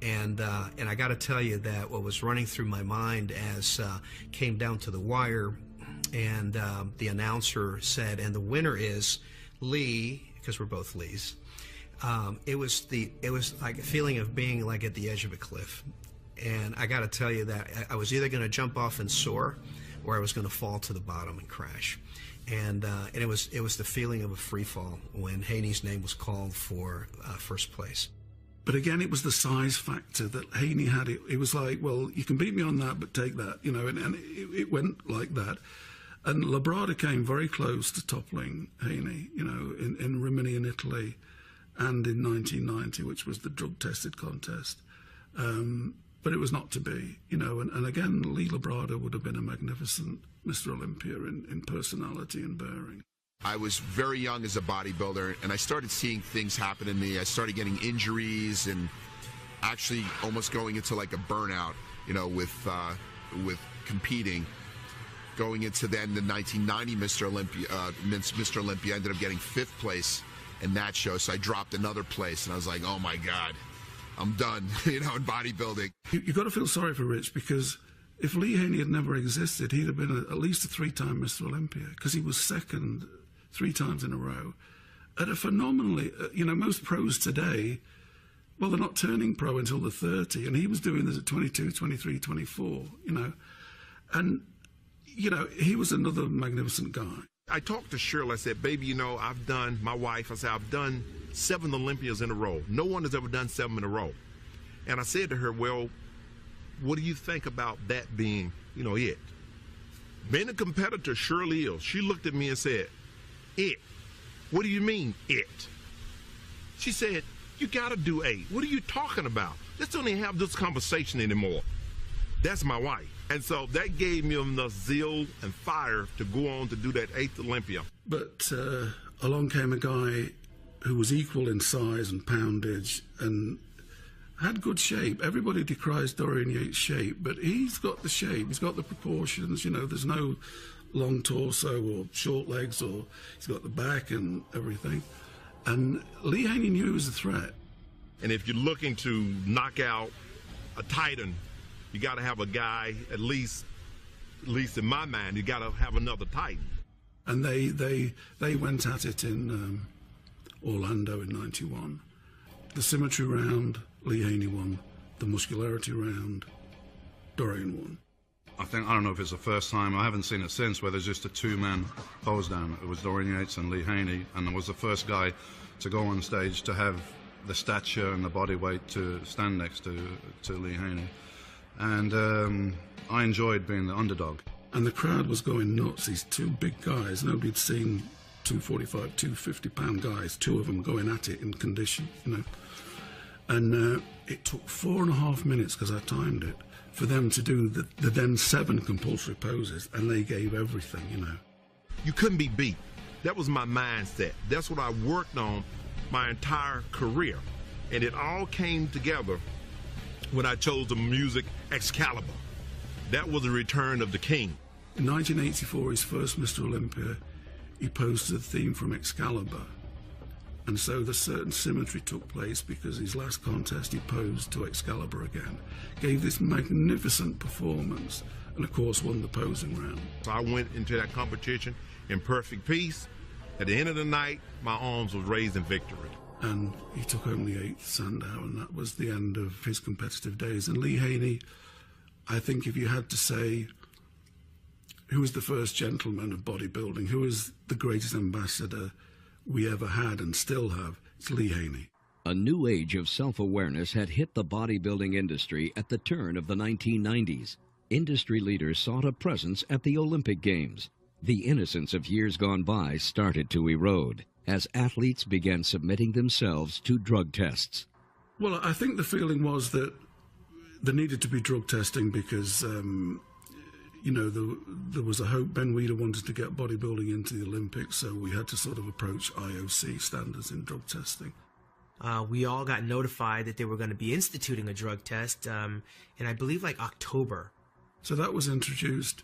And I got to tell you that what was running through my mind as came down to the wire, and the announcer said, and the winner is Lee, because we're both Lees. It was like a feeling of being like at the edge of a cliff, and I got to tell you that I was either going to jump off and soar, or I was going to fall to the bottom and crash, and it was the feeling of a free fall when Haney's name was called for first place. But again, it was the size factor that Haney had. It was like, well, you can beat me on that, but take that, you know, and it went like that. And Labrada came very close to toppling Haney, you know, in Rimini in Italy and in 1990, which was the drug-tested contest. But it was not to be, you know, and again, Lee Labrada would have been a magnificent Mr. Olympia in personality and bearing. I was very young as a bodybuilder, and I started seeing things happen to me. I started getting injuries and actually almost going into like a burnout, you know, with competing. Going into then the 1990 Mr. Olympia, ended up getting 5th place in that show, so I dropped another place, and I was like, oh my God, I'm done, you know, in bodybuilding. You've got to feel sorry for Rich, because if Lee Haney had never existed, he'd have been at least a 3-time Mr. Olympia, because he was second 3 times in a row at a phenomenally, you know, most pros today, well, they're not turning pro until they're 30, and he was doing this at 22, 23, 24, you know, and, you know, he was another magnificent guy. I talked to Shirley. I said, baby, you know, I've done 7 Olympias in a row. No one has ever done 7 in a row. And I said to her, well, what do you think about that being, you know, it? Being a competitor surely is. She looked at me and said, it? What do you mean, it? She said, you got to do 8. What are you talking about? Let's don't even have this conversation anymore. That's my wife. And so that gave me enough zeal and fire to go on to do that 8th Olympia. But along came a guy who was equal in size and poundage and had good shape. Everybody decries Dorian Yates' shape, but he's got the shape, he's got the proportions, you know, there's no long torso or short legs, or he's got the back and everything. And Lee Haney knew he was a threat. And if you're looking to knock out a Titan, you got to have a guy, at least in my mind, you got to have another Titan. And they went at it in Orlando in '91. The symmetry round, Lee Haney won. The muscularity round, Dorian won. I don't know if it's the first time, I haven't seen it since, where there's just a 2-man pose down. It was Dorian Yates and Lee Haney, and I was the first guy to go on stage to have the stature and the body weight to stand next to Lee Haney. And I enjoyed being the underdog. And the crowd was going nuts. These 2 big guys, nobody'd seen 245, 250-pound guys, 2 of them going at it in condition, you know. And it took 4.5 minutes, because I timed it, for them to do the then 7 compulsory poses, and they gave everything, you know. You couldn't be beat. That was my mindset. That's what I worked on my entire career. And it all came together when I chose the music Excalibur. That was the return of the king. In 1984, his first Mr. Olympia, he posed to the theme from Excalibur. And so the certain symmetry took place, because his last contest he posed to Excalibur again. Gave this magnificent performance, and of course won the posing round. So I went into that competition in perfect peace. At the end of the night, my arms was raised in victory. and he took home the 8th Sandow, and that was the end of his competitive days. And Lee Haney, I think if you had to say who was the first gentleman of bodybuilding, who was the greatest ambassador we ever had and still have, it's Lee Haney. A new age of self-awareness had hit the bodybuilding industry at the turn of the 1990s. Industry leaders sought a presence at the Olympic Games. The innocence of years gone by started to erode as athletes began submitting themselves to drug tests. Well, I think the feeling was that there needed to be drug testing because, there was a hope. Ben Weider wanted to get bodybuilding into the Olympics, so we had to sort of approach IOC standards in drug testing. We all got notified that they were going to be instituting a drug test in, I believe, like October. So that was introduced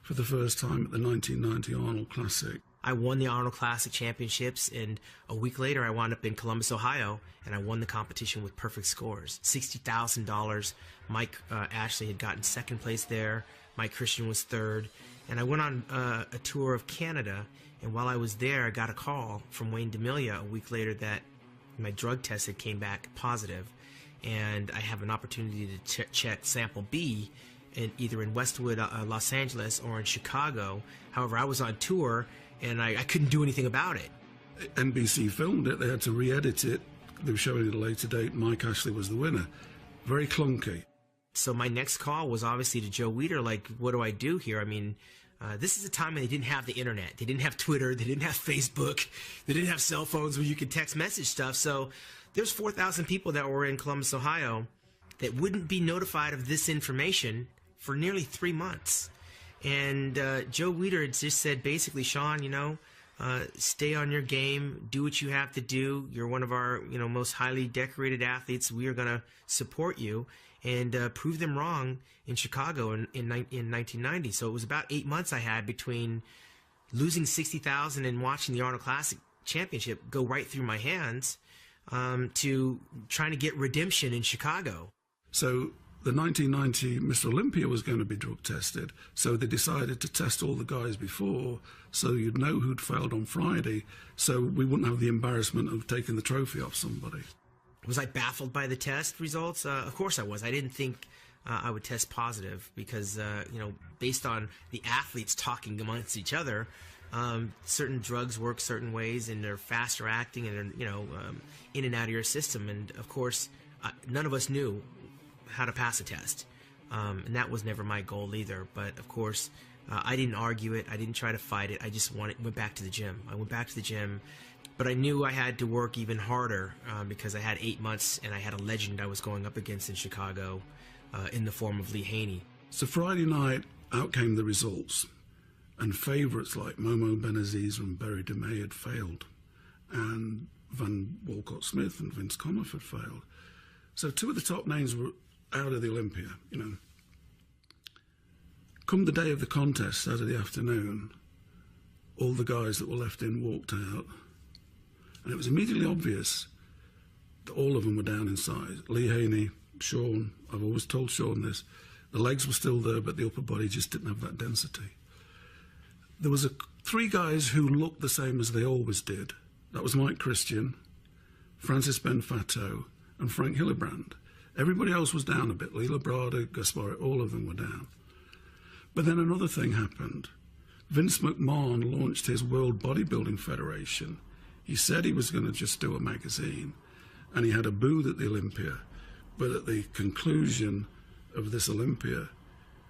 for the first time at the 1990 Arnold Classic. I won the Arnold Classic Championships, and a week later I wound up in Columbus, Ohio, and I won the competition with perfect scores. $60,000. Mike Ashley had gotten second place there. Mike Christian was third. And I went on a tour of Canada, and while I was there, I got a call from Wayne D'Amelia a week later that my drug test had came back positive, and I have an opportunity to check sample B either in Westwood, Los Angeles, or in Chicago. However, I was on tour, and I couldn't do anything about it. NBC filmed it. They had to re-edit it. They were showing it at a later date. Mike Ashley was the winner. Very clunky. So my next call was obviously to Joe Weider, like, what do I do here? I mean, this is a time when they didn't have the internet. They didn't have Twitter. They didn't have Facebook. They didn't have cell phones where you could text message stuff. So there's 4,000 people that were in Columbus, Ohio that wouldn't be notified of this information for nearly 3 months. And Joe Weider had just said, basically, Sean, stay on your game, do what you have to do. You're one of our, most highly decorated athletes. We are going to support you and prove them wrong in Chicago in 1990. So it was about 8 months I had between losing $60,000 and watching the Arnold Classic Championship go right through my hands to trying to get redemption in Chicago. So the 1990 Mr. Olympia was going to be drug tested, so they decided to test all the guys before, so you'd know who'd failed on Friday, so we wouldn't have the embarrassment of taking the trophy off somebody. Was I baffled by the test results? Of course I was. I didn't think I would test positive because, based on the athletes talking amongst each other, certain drugs work certain ways and they're faster acting and they're, in and out of your system. And, of course, none of us knew how to pass a test. And that was never my goal either. But, of course, I didn't argue it. I didn't try to fight it. I just went back to the gym. I went back to the gym. But I knew I had to work even harder because I had 8 months and I had a legend I was going up against in Chicago in the form of Lee Haney. So Friday night, out came the results. And favourites like Momo Benaziz and Barry DeMay had failed. And Van Walcott Smith and Vince Conniff had failed. So two of the top names were out of the Olympia, Come the day of the contest, Saturday afternoon, all the guys that were left in walked out. And it was immediately obvious that all of them were down in size. Lee Haney, Sean, I've always told Sean this, the legs were still there, but the upper body just didn't have that density. There was three guys who looked the same as they always did. That was Mike Christian, Francis Benfato, and Frank Hillebrand. Everybody else was down a bit. Lee Labrada, Gaspari, all of them were down. But then another thing happened. Vince McMahon launched his World Bodybuilding Federation. He said he was going to just do a magazine, and he had a booth at the Olympia. But at the conclusion of this Olympia,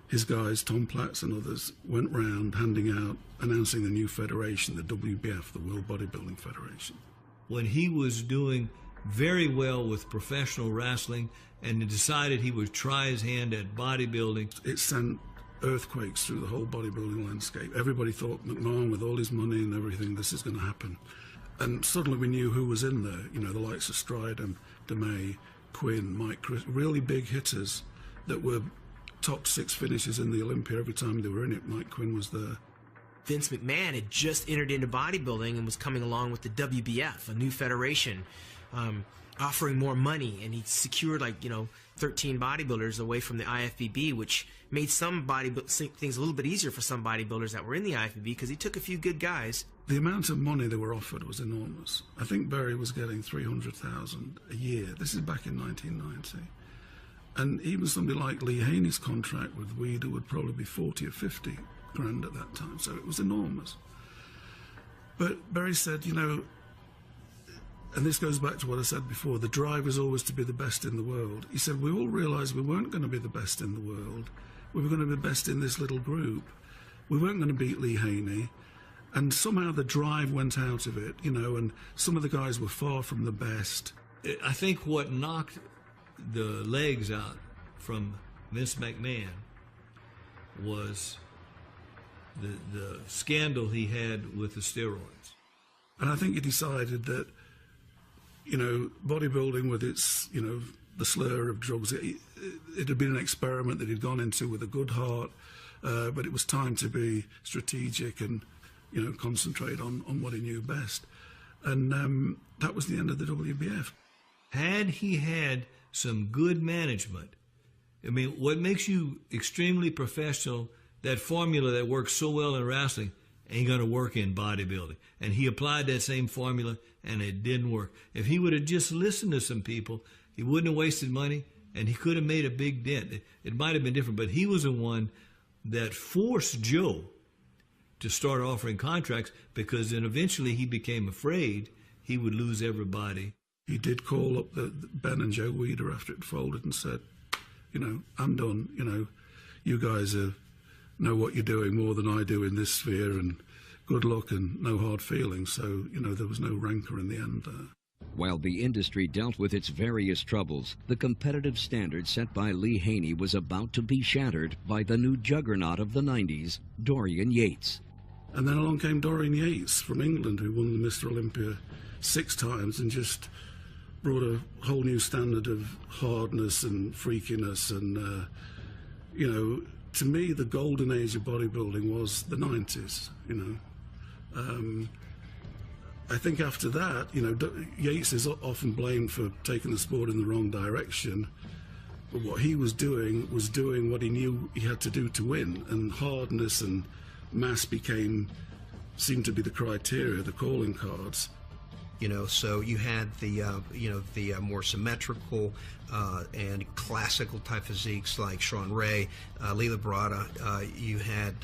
his guys, Tom Platz and others, went round handing out, announcing the new federation, the WBF, the World Bodybuilding Federation. When he was doing very well with professional wrestling and decided he would try his hand at bodybuilding, it sent earthquakes through the whole bodybuilding landscape. Everybody thought McMahon, with all his money and everything, this is going to happen. And suddenly we knew who was in there, the likes of Stridham, DeMay, Quinn, Mike Chris, really big hitters that were top 6 finishes in the Olympia every time they were in it. Mike Quinn was there. Vince McMahon had just entered into bodybuilding and was coming along with the WBF, a new federation, offering more money, and he secured 13 bodybuilders away from the IFBB, which made some things a little bit easier for some bodybuilders that were in the IFBB because he took a few good guys. The amount of money they were offered was enormous. I think Berry was getting $300,000 a year. This is back in 1990. And even somebody like Lee Haney's contract with Weider would probably be 40 or 50 grand at that time, so it was enormous. But Berry said, you know, and this goes back to what I said before, the drive was always to be the best in the world. He said, we all realised we weren't going to be the best in the world. We were going to be best in this little group. We weren't going to beat Lee Haney. And somehow the drive went out of it, you know, and some of the guys were far from the best. I think what knocked the legs out from Vince McMahon was the scandal he had with the steroids. And I think he decided that, you know, bodybuilding with its, you know, the slur of drugs, it had been an experiment that he'd gone into with a good heart, but it was time to be strategic and, you know, concentrate on what he knew best. And that was the end of the WBF. Had he had some good management, I mean, what makes you extremely professional, that formula that works so well in wrestling, ain't going to work in bodybuilding. And he applied that same formula, and it didn't work. If he would have just listened to some people, he wouldn't have wasted money, and he could have made a big dent. It might have been different, but he was the one that forced Joe to start offering contracts, because then eventually he became afraid he would lose everybody. He did call up the Ben and Joe Weider after it folded and said, you know, I'm done. You know, you guys know what you're doing more than I do in this sphere, and good luck and no hard feelings. So, you know, there was no rancor in the end there. While the industry dealt with its various troubles, the competitive standard set by Lee Haney was about to be shattered by the new juggernaut of the 90s, Dorian Yates. And then along came Dorian Yates from England, who won the Mr. Olympia 6 times and just brought a whole new standard of hardness and freakiness. And, you know, to me, the golden age of bodybuilding was the 90s, you know. I think after that, you know, Yates is often blamed for taking the sport in the wrong direction. But what he was doing what he knew he had to do to win. And hardness and mass seemed to be the criteria, the calling cards. You know, so you had the more symmetrical and classical type physiques like Sean Ray, Lee Labrada. You had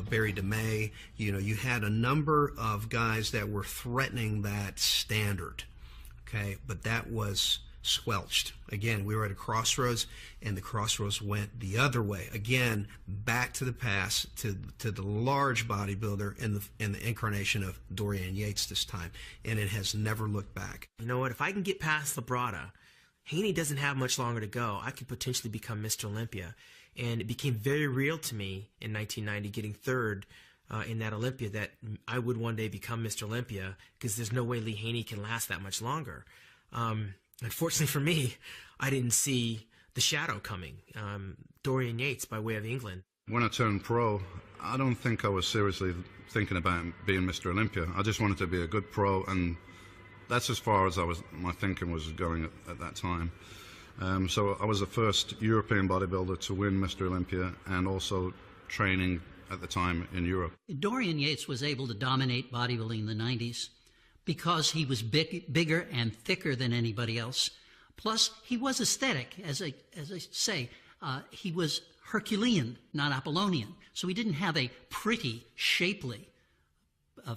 Barry DeMay. You know, you had a number of guys that were threatening that standard. Okay, but that was squelched. Again, we were at a crossroads, and the crossroads went the other way. Again, back to the past, to the large bodybuilder in the incarnation of Dorian Yates this time, and it has never looked back. You know what? If I can get past Labrada, Haney doesn't have much longer to go. I could potentially become Mr. Olympia, and it became very real to me in 1990, getting third in that Olympia, that I would one day become Mr. Olympia, because there's no way Lee Haney can last that much longer. Unfortunately for me, I didn't see the shadow coming. Dorian Yates by way of England. When I turned pro, I don't think I was seriously thinking about being Mr. Olympia. I just wanted to be a good pro, and that's as far as my thinking was going at that time. So I was the first European bodybuilder to win Mr. Olympia, and also training at the time in Europe. Dorian Yates was able to dominate bodybuilding in the 90s. Because he was bigger and thicker than anybody else. Plus, he was aesthetic, as I say. He was Herculean, not Apollonian. So he didn't have a pretty, shapely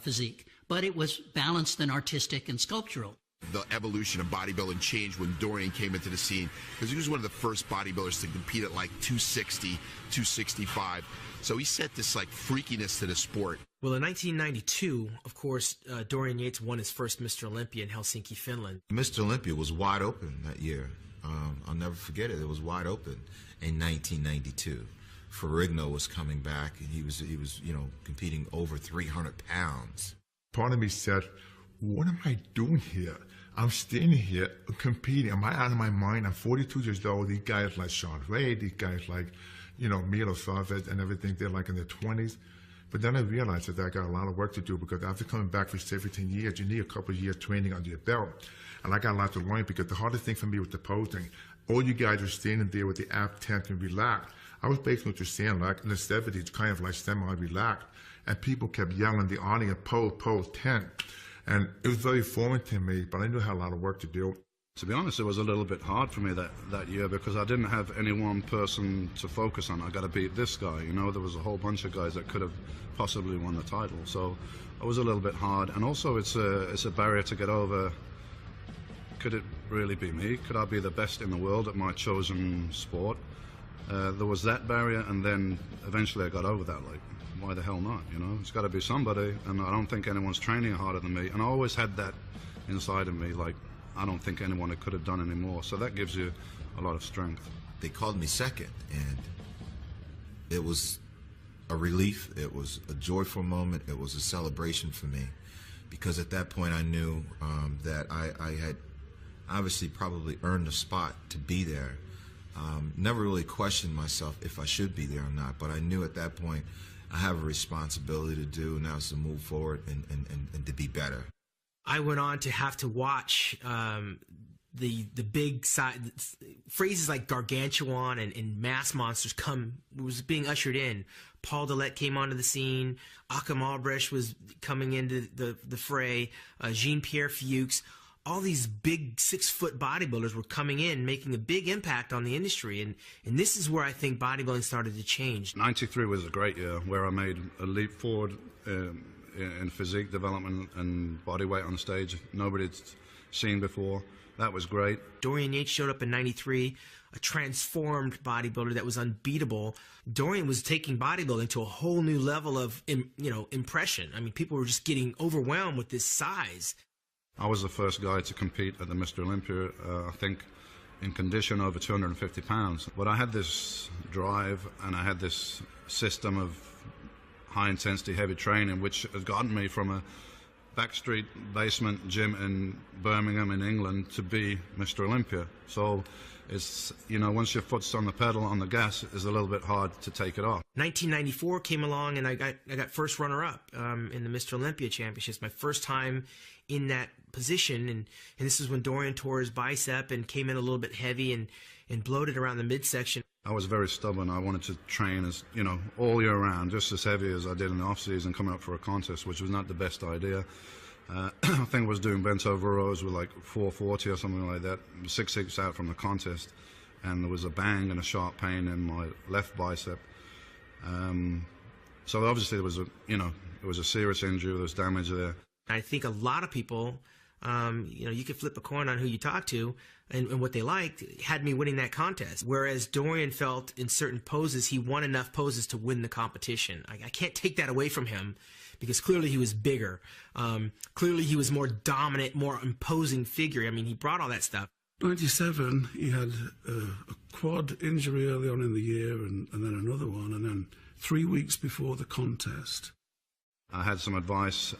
physique, but it was balanced and artistic and sculptural. The evolution of bodybuilding changed when Dorian came into the scene, because he was one of the first bodybuilders to compete at like 260, 265. So he set this like freakiness to the sport. Well, in 1992, of course, Dorian Yates won his first Mr. Olympia in Helsinki, Finland. Mr. Olympia was wide open that year. I'll never forget it. It was wide open in 1992. Ferrigno was coming back, and he was you know, competing over 300 pounds. Part of me said, what am I doing here? I'm standing here competing. Am I out of my mind? I'm 42 years old. These guys like Sean Ray, these guys like, you know, Milo Savage and everything, they're like in their 20s. But then I realized that I got a lot of work to do, because after coming back for 17 years, you need a couple of years training under your belt. And I got a lot to learn, because the hardest thing for me was the posing. all you guys are standing there with the aft tent and relaxed. I was basically just standing like in the 70s, kind of like semi-relaxed, and people kept yelling in the audience, pose, pose, tent. And it was very foreign to me, but I knew I had a lot of work to do. To be honest, it was a little bit hard for me that year because I didn't have any one person to focus on. I got to beat this guy. You know, there was a whole bunch of guys that could have possibly won the title. So it was a little bit hard. And also it's a barrier to get over. Could it really be me? Could I be the best in the world at my chosen sport? There was that barrier, and then eventually I got over that. Like, why the hell not? You know, it's got to be somebody, and I don't think anyone's training harder than me. And I always had that inside of me, like, I don't think anyone could have done any more. So that gives you a lot of strength. They called me second, and it was a relief. It was a joyful moment. It was a celebration for me, because at that point I knew that I had obviously probably earned a spot to be there. Never really questioned myself if I should be there or not, but I knew at that point I have a responsibility to do, and that was to move forward and to be better. I went on to have to watch the big side phrases like gargantuan and mass monsters was being ushered in. Paul Dillette came onto the scene. Akam Albrecht was coming into the fray. Jean-Pierre Fuchs. All these big 6-foot bodybuilders were coming in, making a big impact on the industry. And this is where I think bodybuilding started to change. 93 was a great year where I made a leap forward in physique development and body weight on stage nobody'd seen before. That was great. Dorian Yates showed up in 93, a transformed bodybuilder that was unbeatable. Dorian was taking bodybuilding to a whole new level of impression. I mean, people were just getting overwhelmed with this size. I was the first guy to compete at the Mr. Olympia, I think, in condition over 250 pounds. But I had this drive and I had this system of high-intensity, heavy training, which has gotten me from a backstreet basement gym in Birmingham in England to be Mr. Olympia. So it's, once your foot's on the pedal, on the gas, it's a little bit hard to take it off. 1994 came along and I got first runner-up in the Mr. Olympia Championships, my first time in that position, and this is when Dorian tore his bicep and came in a little bit heavy and bloated around the midsection. I was very stubborn. I wanted to train as, all year round, just as heavy as I did in the off-season coming up for a contest, which was not the best idea. I think I was doing bent over rows with like 440 or something like that, 6 weeks out from the contest, and there was a bang and a sharp pain in my left bicep. So obviously there was it was a serious injury, there was damage there. I think a lot of people, you could flip a coin on who you talk to and what they liked, had me winning that contest. Whereas Dorian felt in certain poses, he won enough poses to win the competition. I can't take that away from him because clearly he was bigger. Clearly he was more dominant, more imposing figure. I mean, he brought all that stuff. 97, he had a quad injury early on in the year and then another one. And then 3 weeks before the contest, I had some advice,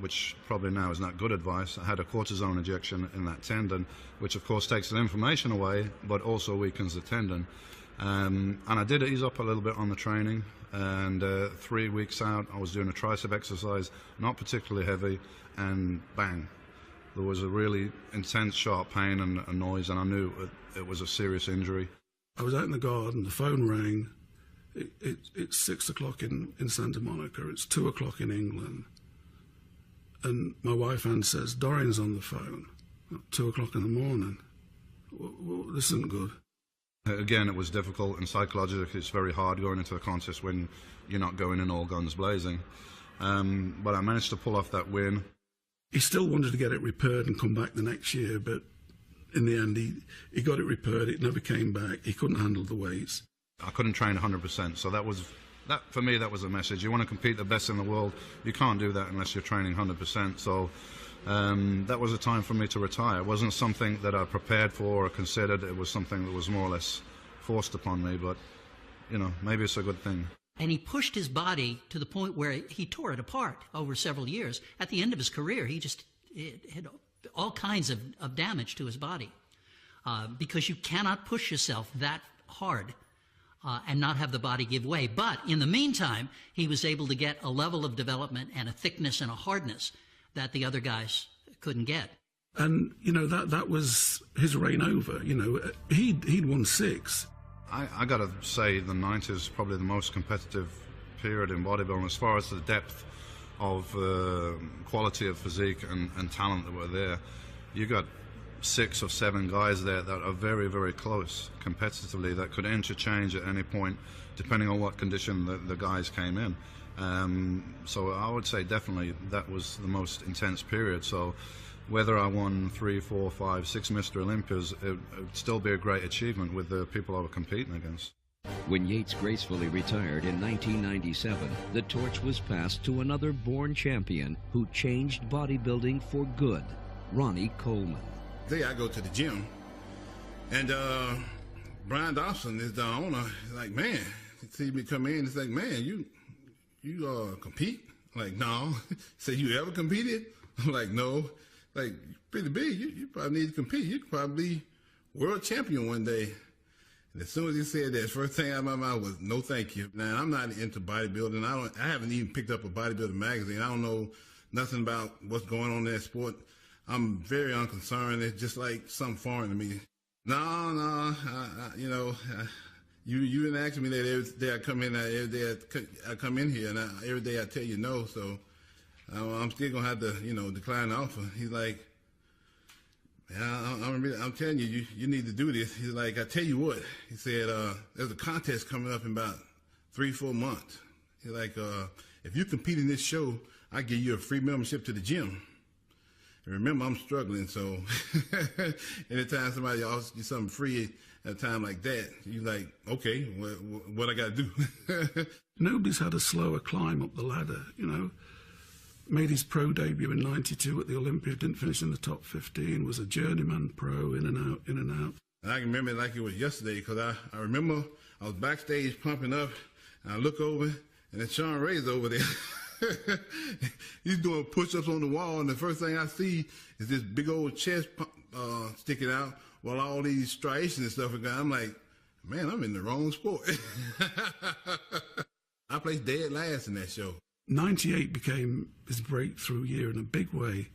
which probably now is not good advice. I had a cortisone injection in that tendon, which of course takes the inflammation away, but also weakens the tendon. And I did ease up a little bit on the training, and 3 weeks out, I was doing a tricep exercise, not particularly heavy, and bang. There was a really intense, sharp pain and a noise, and I knew it was a serious injury. I was out in the garden, the phone rang. It's 6 o'clock in Santa Monica. It's 2 o'clock in England. And my wife Anne says, Dorian's on the phone at 2 o'clock in the morning. Well, this isn't good. Again, it was difficult, and psychologically it's very hard going into a contest when you're not going in all guns blazing. But I managed to pull off that win. He still wanted to get it repaired and come back the next year, but in the end he got it repaired. It never came back. He couldn't handle the weights. I couldn't train 100%, so that for me, that was a message. You want to compete the best in the world, you can't do that unless you're training 100%. So that was a time for me to retire. It wasn't something that I prepared for or considered. It was something that was more or less forced upon me, but, maybe it's a good thing. And he pushed his body to the point where he tore it apart over several years. At the end of his career, he just had all kinds of damage to his body because you cannot push yourself that hard and not have the body give way. But in the meantime, he was able to get a level of development and a thickness and a hardness that the other guys couldn't get. And, you know, that was his reign over. You know, he'd won 6. I got to say the 90s is probably the most competitive period in bodybuilding as far as the depth of quality of physique and talent that were there. You got 6 or 7 guys there that are very, very close competitively, that could interchange at any point depending on what condition the guys came in. So I would say definitely that was the most intense period. So whether I won 3, 4, 5, 6 Mr. Olympias, it would still be a great achievement with the people I were competing against. When Yates gracefully retired in 1997, the torch was passed to another born champion who changed bodybuilding for good, Ronnie Coleman. Today I go to the gym, and Brian Dobson is the owner. He's like, man, he sees me come in. He's like, man, you compete? I'm like, no. He said, you ever competed? I'm like, no. Like, pretty big. You probably need to compete. You could probably be world champion one day. And as soon as he said that, first thing out of my mouth was, no, thank you. Now, I'm not into bodybuilding. I haven't even picked up a bodybuilding magazine. I don't know nothing about what's going on in that sport. I'm very unconcerned. It's just like something foreign to me. No, you know, you been asking me that every day I come in. Every day I come in here, and every day I tell you no. So I'm still gonna have to, you know, decline the offer. He's like, I'm telling you, you need to do this. He's like, I tell you what. He said, there's a contest coming up in about 3-4 months. He's like, if you compete in this show, I give you a free membership to the gym. And remember, I'm struggling, so anytime somebody offers you something free at a time like that, you're like, okay, what I got to do? Nobody's had a slower climb up the ladder, you know. Made his pro debut in '92 at the Olympia, didn't finish in the top 15, was a journeyman pro, in and out, in and out. And I can remember it like it was yesterday, because I remember I was backstage pumping up, and I look over, and then Sean Ray's over there. He's doing push-ups on the wall, and the first thing I see is this big old chest sticking out while all these striations and stuff are going. I'm like, man, I'm in the wrong sport. I placed dead last in that show. 98 became his breakthrough year in a big way.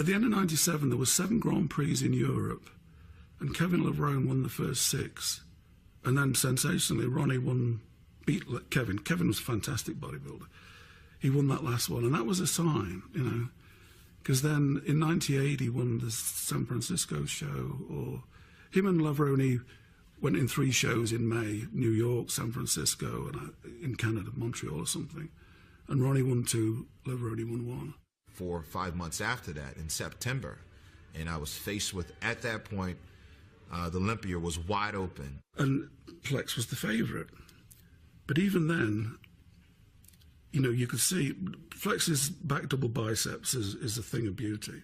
At the end of 97, there were 7 Grand Prix in Europe, and Kevin Levrone won the first 6. And then, sensationally, Ronnie beat Kevin. Kevin was a fantastic bodybuilder. He won that last one, and that was a sign, you know, because then in 98 he won the San Francisco show, or him and Levrone went in 3 shows in May, New York, San Francisco, and in Canada, Montreal or something. And Ronnie won 2, Levrone won 1. 4 or 5 months after that, in September, and I was faced with, at that point, the Olympia was wide open. And Flex was the favorite. But even then, you know, you could see Flex's back double biceps is a thing of beauty.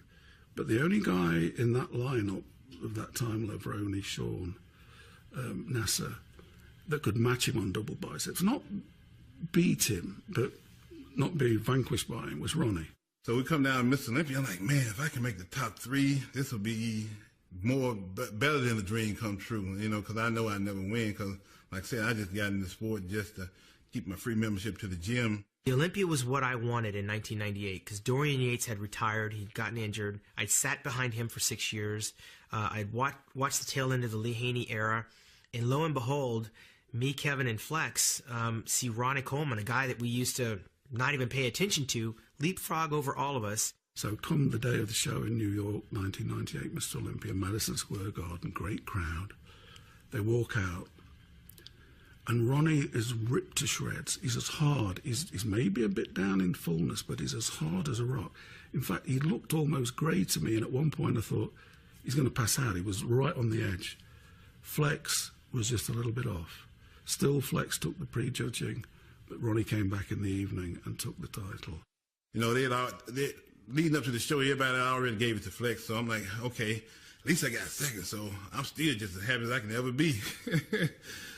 But the only guy in that lineup of that time, Levrone, Sean, Nasser, that could match him on double biceps, not beat him, but not be vanquished by him, was Ronnie. So we come down to Mr. Olympia. I'm like, man, if I can make the top 3, this will be better than a dream come true, you know, because I know I never win, because, like I said, I just got in the sport just to keep my free membership to the gym. The Olympia was what I wanted in 1998, because Dorian Yates had retired. He'd gotten injured. I'd sat behind him for 6 years. I'd watched the tail end of the Lee Haney era. And lo and behold, me, Kevin, and Flex see Ronnie Coleman, a guy that we used to not even pay attention to, leapfrog over all of us. So come the day of the show in New York, 1998, Mr. Olympia, Madison Square Garden, great crowd. They walk out, and Ronnie is ripped to shreds. He's as hard. He's maybe a bit down in fullness, but he's as hard as a rock. In fact, he looked almost grey to me, and at one point I thought, he's going to pass out. He was right on the edge. Flex was just a little bit off. Still, Flex took the prejudging, but Ronnie came back in the evening and took the title. You know, leading up to the show, everybody already gave it to Flex, so I'm like, okay, at least I got second, so I'm still just as happy as I can ever be.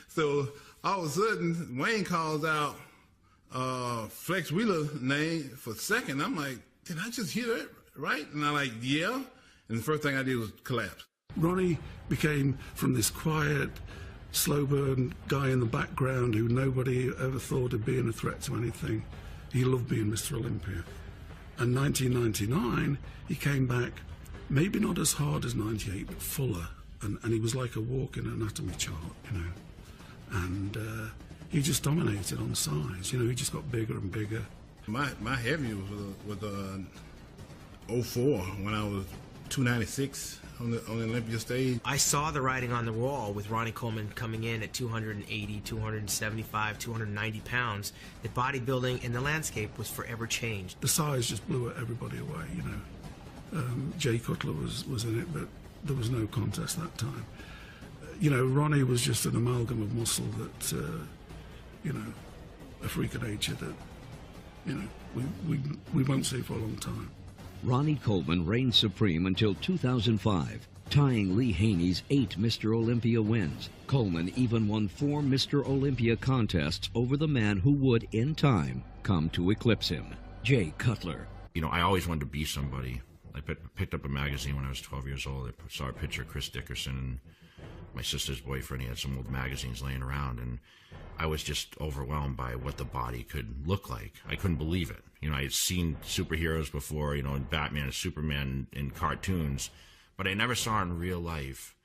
So all of a sudden, Wayne calls out Flex Wheeler's name for second. I'm like, did I just hear that right? And I'm like, yeah. And the first thing I did was collapse. Ronnie became, from this quiet, slow burn guy in the background who nobody ever thought of being a threat to anything. He loved being Mr. Olympia. And 1999, he came back maybe not as hard as 98, but fuller. And he was like a walking anatomy chart, you know. And he just dominated on size. You know, he just got bigger and bigger. My heavy was 04 when I was 296 on the Olympia stage. I saw the writing on the wall with Ronnie Coleman coming in at 280, 275, 290 pounds. That bodybuilding and the landscape was forever changed. The size just blew everybody away, you know. Jay Cutler was in it, but there was no contest that time. You know, Ronnie was just an amalgam of muscle that, you know, a freak of nature that, you know, we won't see for a long time. Ronnie Coleman reigned supreme until 2005, tying Lee Haney's 8 Mr. Olympia wins. Coleman even won 4 Mr. Olympia contests over the man who would, in time, come to eclipse him, Jay Cutler. You know, I always wanted to be somebody. I picked up a magazine when I was 12 years old. I saw a picture of Chris Dickerson and my sister's boyfriend. He had some old magazines laying around, and I was just overwhelmed by what the body could look like. I couldn't believe it. You know, I had seen superheroes before, you know, in Batman and Superman in cartoons, but I never saw in real life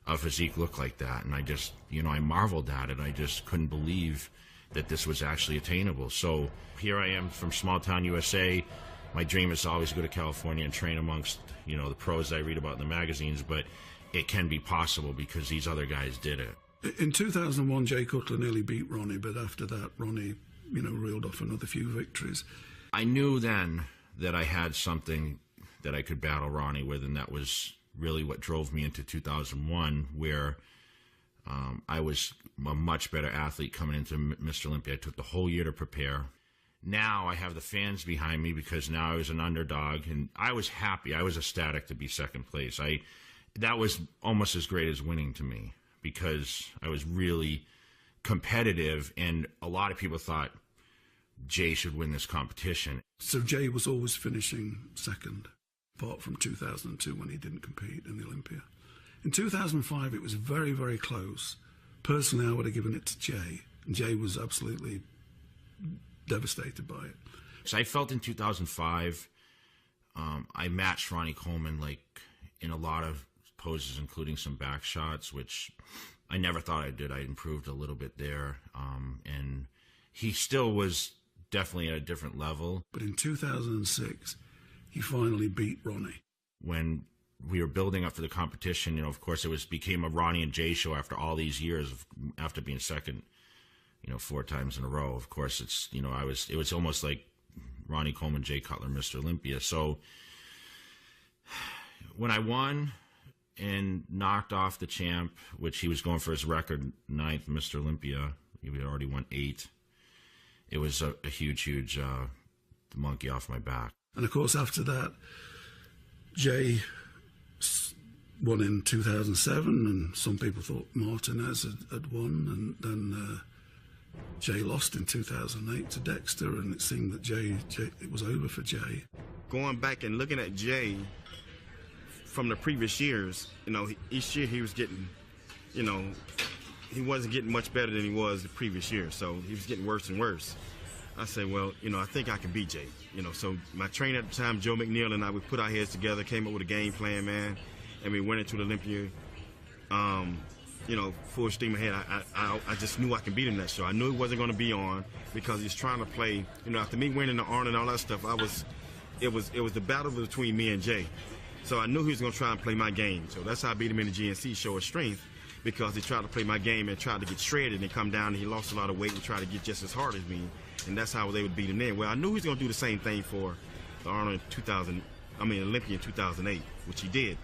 a physique look like that. And I just, you know, I marveled at it. I just couldn't believe that this was actually attainable. So here I am from small town USA. My dream is to always go to California and train amongst, you know, the pros I read about in the magazines, but it can be possible because these other guys did it. In 2001, Jay Cutler nearly beat Ronnie, but after that, Ronnie, you know, reeled off another few victories. I knew then that I had something that I could battle Ronnie with, and that was really what drove me into 2001, where I was a much better athlete coming into Mr. Olympia. I took the whole year to prepare. Now I have the fans behind me because now I was an underdog, and I was happy. I was ecstatic to be second place. That was almost as great as winning to me because I was really competitive, and a lot of people thought Jay should win this competition. So Jay was always finishing second, apart from 2002 when he didn't compete in the Olympia. In 2005, it was very, very close. Personally, I would have given it to Jay, and Jay was absolutely devastated by it. So I felt in 2005, I matched Ronnie Coleman like in a lot of poses, including some back shots, which I never thought I did. I improved a little bit there, and he still was definitely at a different level. But in 2006, he finally beat Ronnie. When we were building up for the competition, you know, of course, became a Ronnie and Jay show after all these years after being second, you know, 4 times in a row. Of course, it's, you know, it was almost like Ronnie Coleman, Jay Cutler, Mr. Olympia. So when I won and knocked off the champ, which he was going for his record 9th Mr. Olympia, he had already won 8. It was a huge monkey off my back. And of course, after that, Jay won in 2007, and some people thought Martinez had won, and then Jay lost in 2008 to Dexter, and it seemed that it was over for Jay. Going back and looking at Jay from the previous years, you know, each year he was getting, you know, he wasn't getting much better than he was the previous year, so he was getting worse and worse. I said, well, you know, I think I can beat Jay. You know, so my trainer at the time, Joe McNeil, and I, we put our heads together, came up with a game plan, man, and we went into the Olympia, you know, full steam ahead. I just knew I could beat him that show. I knew he wasn't going to be on because he's trying to play, you know, after me winning the Arnold and all that stuff, it was the battle between me and Jay. So I knew he was going to try and play my game. So that's how I beat him in the GNC show of strength, because he tried to play my game and tried to get shredded and come down, and he lost a lot of weight and tried to get just as hard as me. And that's how I was able to beat him then. Well, I knew he was going to do the same thing for the Arnold Olympia in 2008, which he did.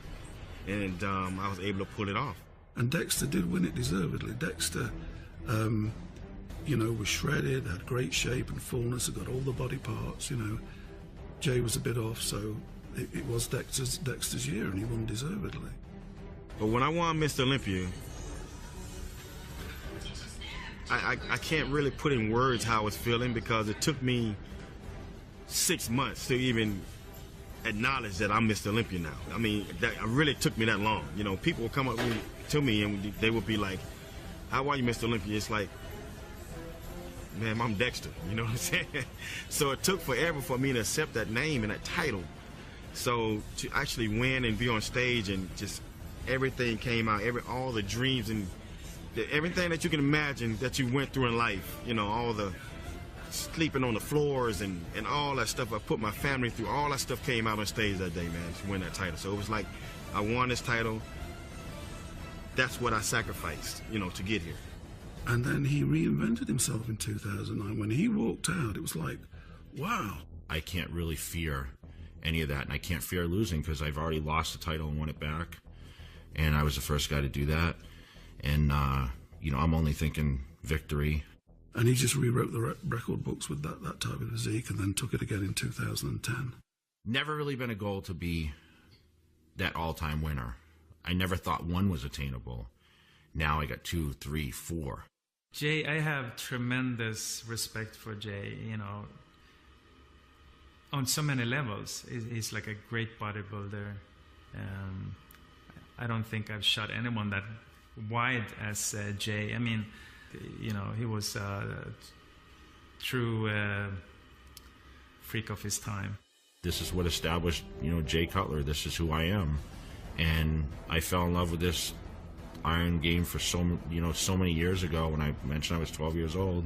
And I was able to pull it off. And Dexter did win it deservedly. Dexter, you know, was shredded, had great shape and fullness, had got all the body parts, you know. Jay was a bit off, so it was Dexter's year, and he won deservedly. But when I won Mr. Olympia, I can't really put in words how I was feeling, because it took me 6 months to even acknowledge that I'm Mr. Olympia now. I mean, that really took me that long. You know, people will come up to me and they would be like, how are you, Mr. Olympia? It's like, man, I'm Dexter, you know what I'm saying? So it took forever for me to accept that name and that title. So to actually win and be on stage and just everything came out, all the dreams and everything that you can imagine that you went through in life, you know, all the sleeping on the floors and all that stuff I put my family through, all that stuff came out on stage that day, man, to win that title. So it was like, I won this title. That's what I sacrificed, you know, to get here. And then he reinvented himself in 2009. When he walked out, it was like, wow. I can't really fear any of that, and I can't fear losing because I've already lost the title and won it back, and I was the first guy to do that. And, you know, I'm only thinking victory. And he just rewrote the record books with that type of physique and then took it again in 2010. Never really been a goal to be that all-time winner. I never thought one was attainable. Now I got 2, 3, 4. Jay, I have tremendous respect for Jay, you know, on so many levels. He's like a great bodybuilder. I don't think I've shot anyone that wide as Jay. I mean, you know, he was a true freak of his time. This is what established, you know, Jay Cutler. This is who I am. And I fell in love with this iron game for so many years ago when I mentioned I was 12 years old.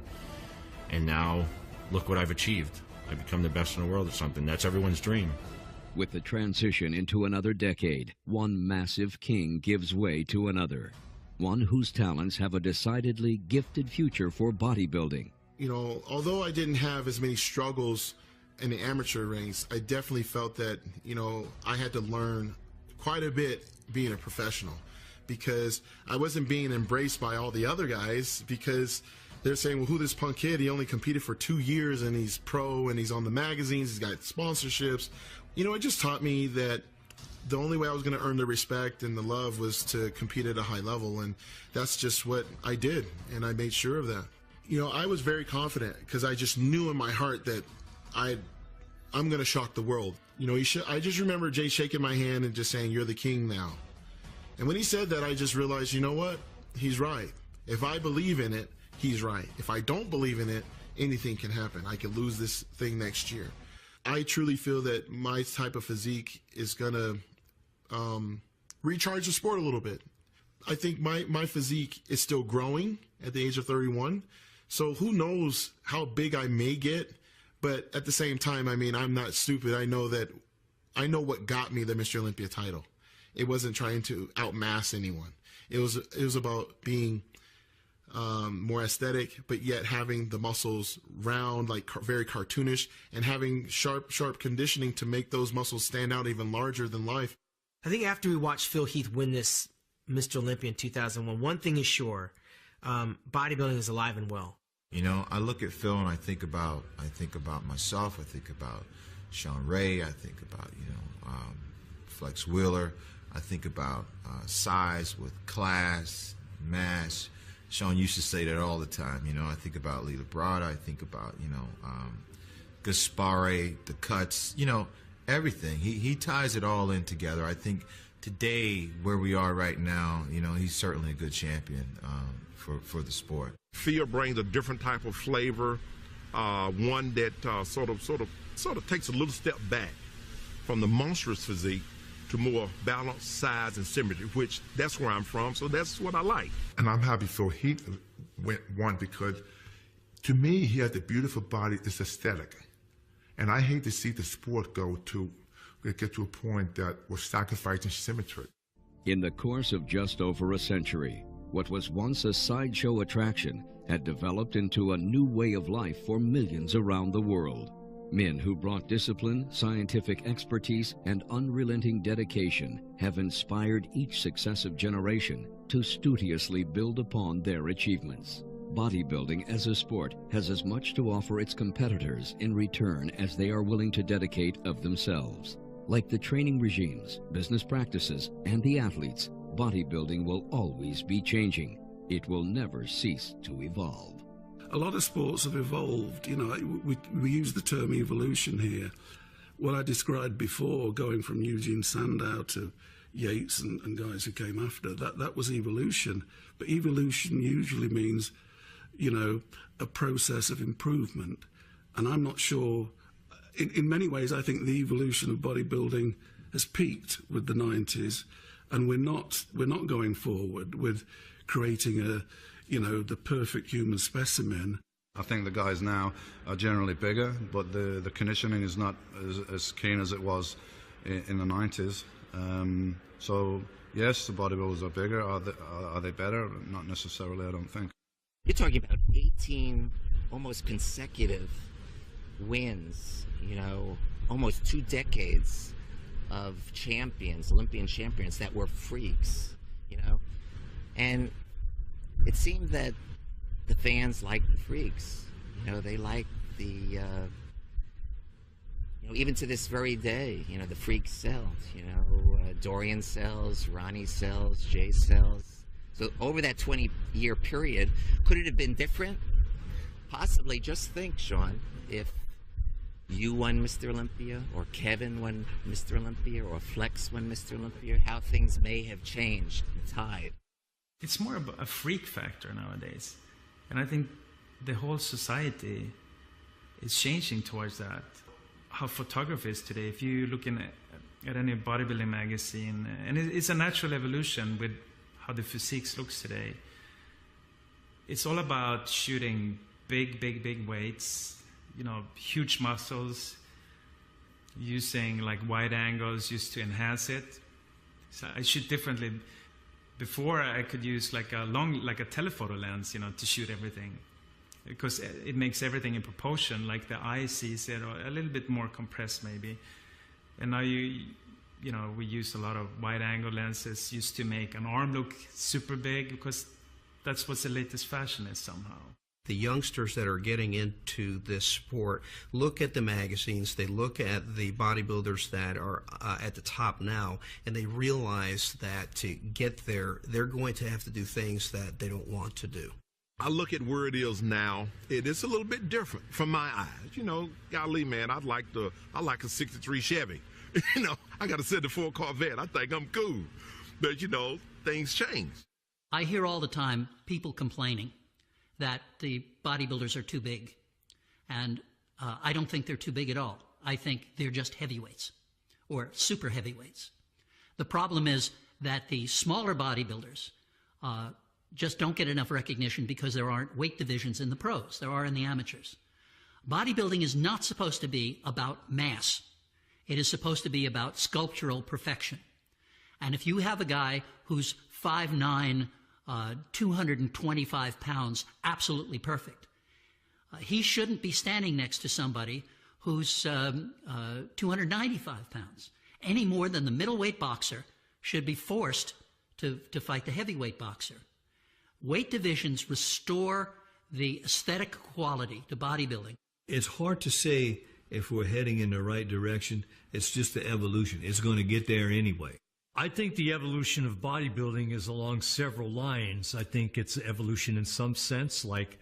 And now look what I've achieved. I've become the best in the world at something. That's everyone's dream. With the transition into another decade, one massive king gives way to another. One whose talents have a decidedly gifted future for bodybuilding. You know, although I didn't have as many struggles in the amateur ranks, I definitely felt that, you know, I had to learn quite a bit being a professional, because I wasn't being embraced by all the other guys, because they're saying, well, who this punk kid? He only competed for 2 years and he's pro and he's on the magazines, he's got sponsorships. You know, it just taught me that the only way I was going to earn the respect and the love was to compete at a high level, and that's just what I did, and I made sure of that. You know, I was very confident because I just knew in my heart that I'm going to shock the world. You know, I just remember Jay shaking my hand and just saying, "You're the king now." And when he said that, I just realized, you know what? He's right. If I believe in it, he's right. If I don't believe in it, anything can happen. I could lose this thing next year. I truly feel that my type of physique is going to recharge the sport a little bit. I think my physique is still growing at the age of 31. So who knows how big I may get. But at the same time, I mean, I'm not stupid. I know what got me the Mr. Olympia title. It wasn't trying to outmass anyone. It was about being more aesthetic, but yet having the muscles round, like very cartoonish, and having sharp conditioning to make those muscles stand out even larger than life. I think after we watched Phil Heath win this Mr. Olympia in 2001, one thing is sure, bodybuilding is alive and well. You know, I look at Phil and I think about myself. I think about Sean Ray. I think about, you know, Flex Wheeler. I think about size with class, mass. Sean used to say that all the time. You know, I think about Lee Labrada. I think about, you know, Gaspare, the cuts, you know, everything. He ties it all in together. I think today, where we are right now, you know, he's certainly a good champion for the sport. Phil brings a different type of flavor, one that sort of takes a little step back from the monstrous physique to more balance, size, and symmetry, which that's where I'm from, so that's what I like. And I'm happy Phil Heath won because, to me, he has a beautiful body. It's aesthetic. And I hate to see the sport get to a point that we're sacrificing symmetry. In the course of just over a century, what was once a sideshow attraction had developed into a new way of life for millions around the world. Men who brought discipline, scientific expertise, and unrelenting dedication have inspired each successive generation to studiously build upon their achievements. Bodybuilding as a sport has as much to offer its competitors in return as they are willing to dedicate of themselves. Like the training regimes, business practices, and the athletes, bodybuilding will always be changing. It will never cease to evolve. A lot of sports have evolved. You know, we use the term evolution here. What I described before, going from Eugene Sandow to Yates and guys who came after, that was evolution. But evolution usually means, you know, a process of improvement. And I'm not sure in many ways, I think the evolution of bodybuilding has peaked with the 90s, and we're not going forward with creating the perfect human specimen. I think the guys now are generally bigger, but the conditioning is not as keen as it was in the 90s. So yes, the bodybuilders are bigger. Are they better? Not necessarily, I don't think. You're talking about 18 almost consecutive wins, almost 2 decades of champions, Olympian champions that were freaks, and it seemed that the fans liked the freaks. They liked the, even to this very day, the freaks sells. Dorian sells, Ronnie sells, Jay sells. So over that 20-year period, could it have been different? Possibly. Just think, Sean, if you won Mr. Olympia, or Kevin won Mr. Olympia, or Flex won Mr. Olympia, how things may have changed and tied. It's more of a freak factor nowadays. And I think the whole society is changing towards that. How photography is today, if you look at any bodybuilding magazine, and it's a natural evolution with how the physiques looks today. It's all about shooting big weights, huge muscles, using like wide angles used to enhance it. So I shoot differently. Before I could use like a telephoto lens, to shoot everything, because it makes everything in proportion, like the eye sees it, or a little bit more compressed maybe. And now we use a lot of wide angle lenses used to make an arm look super big, because that's what the latest fashion is somehow. The youngsters that are getting into this sport look at the magazines, they look at the bodybuilders that are at the top now, and they realize that to get there, they're going to have to do things that they don't want to do. I look at where it is now, it is a little bit different from my eyes. Golly, man, I like a 63 Chevy. I got a 74 Corvette. I think I'm cool. But, things change. I hear all the time people complaining that the bodybuilders are too big. And I don't think they're too big at all. I think they're just heavyweights or super heavyweights. The problem is that the smaller bodybuilders just don't get enough recognition because there aren't weight divisions in the pros. There are in the amateurs. Bodybuilding is not supposed to be about mass. It is supposed to be about sculptural perfection. And if you have a guy who's 5'9", 225 pounds, absolutely perfect, he shouldn't be standing next to somebody who's 295 pounds, any more than the middleweight boxer should be forced to fight the heavyweight boxer. Weight divisions restore the aesthetic quality to bodybuilding. It's hard to say if we're heading in the right direction. It's just the evolution. It's going to get there anyway. I think the evolution of bodybuilding is along several lines. I think it's evolution in some sense, like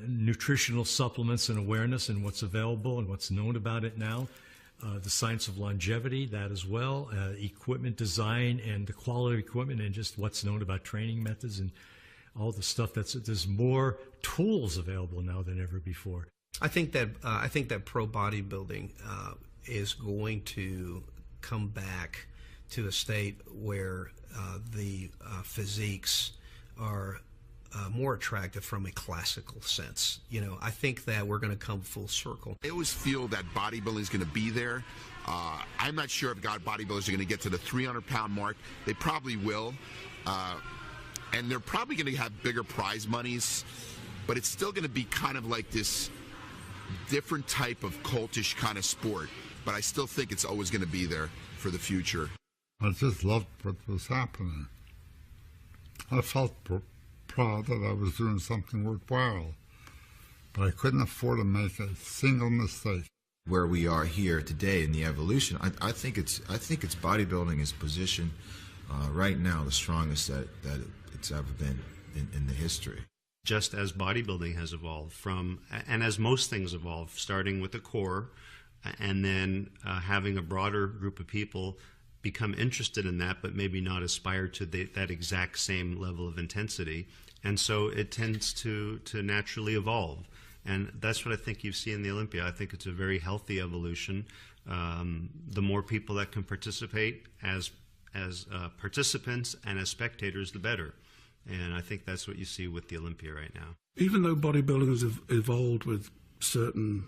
nutritional supplements and awareness and what's available and what's known about it now. The science of longevity, that as well. Equipment design and the quality of equipment and just what's known about training methods and all the stuff. There's more tools available now than ever before. I think that pro bodybuilding is going to come back to a state where the physiques are more attractive from a classical sense. I think that we're going to come full circle. I always feel that bodybuilding is going to be there. I'm not sure if bodybuilders are going to get to the 300-pound mark. They probably will. And they're probably going to have bigger prize monies. But it's still going to be kind of like this different type of cultish kind of sport. But I still think it's always going to be there for the future. I just loved what was happening. I felt proud that I was doing something worthwhile, but I couldn't afford to make a single mistake. Where we are here today in the evolution, I think it's bodybuilding is positioned right now the strongest that it's ever been in the history. Just as bodybuilding has evolved and as most things evolve, starting with the core, and then having a broader group of people become interested in that, but maybe not aspire to that exact same level of intensity. And so it tends to naturally evolve. And that's what I think you see in the Olympia. I think it's a very healthy evolution. The more people that can participate as participants and as spectators, the better. And I think that's what you see with the Olympia right now. Even though bodybuilding has evolved with certain,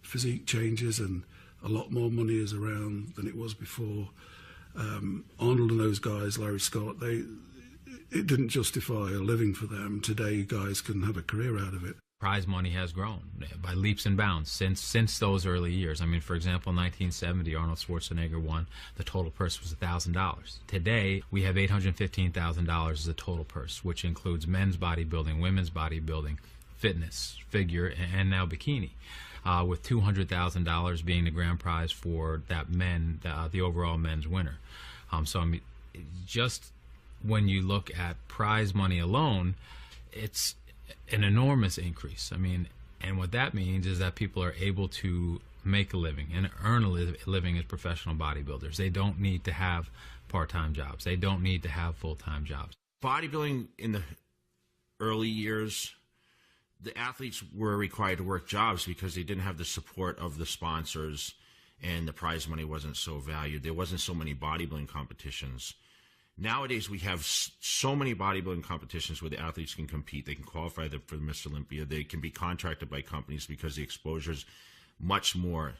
physique changes and a lot more money is around than it was before, Arnold and those guys, Larry Scott, it didn't justify a living for them. Today, guys can have a career out of it. Prize money has grown by leaps and bounds since those early years. I mean, for example, in 1970, Arnold Schwarzenegger won. The total purse was $1,000. Today, we have $815,000 as a total purse, which includes men's bodybuilding, women's bodybuilding, fitness, figure, and now bikini, with $200,000 being the grand prize for that the overall men's winner. So I mean, just when you look at prize money alone, it's an enormous increase. I mean, and what that means is that people are able to make a living and earn a living as professional bodybuilders. They don't need to have part-time jobs. They don't need to have full-time jobs. Bodybuilding in the early years, the athletes were required to work jobs because they didn't have the support of the sponsors, and the prize money wasn't so valued. There wasn't so many bodybuilding competitions. Nowadays, we have so many bodybuilding competitions where the athletes can compete. They can qualify for the Mr. Olympia. They can be contracted by companies because the exposure is much more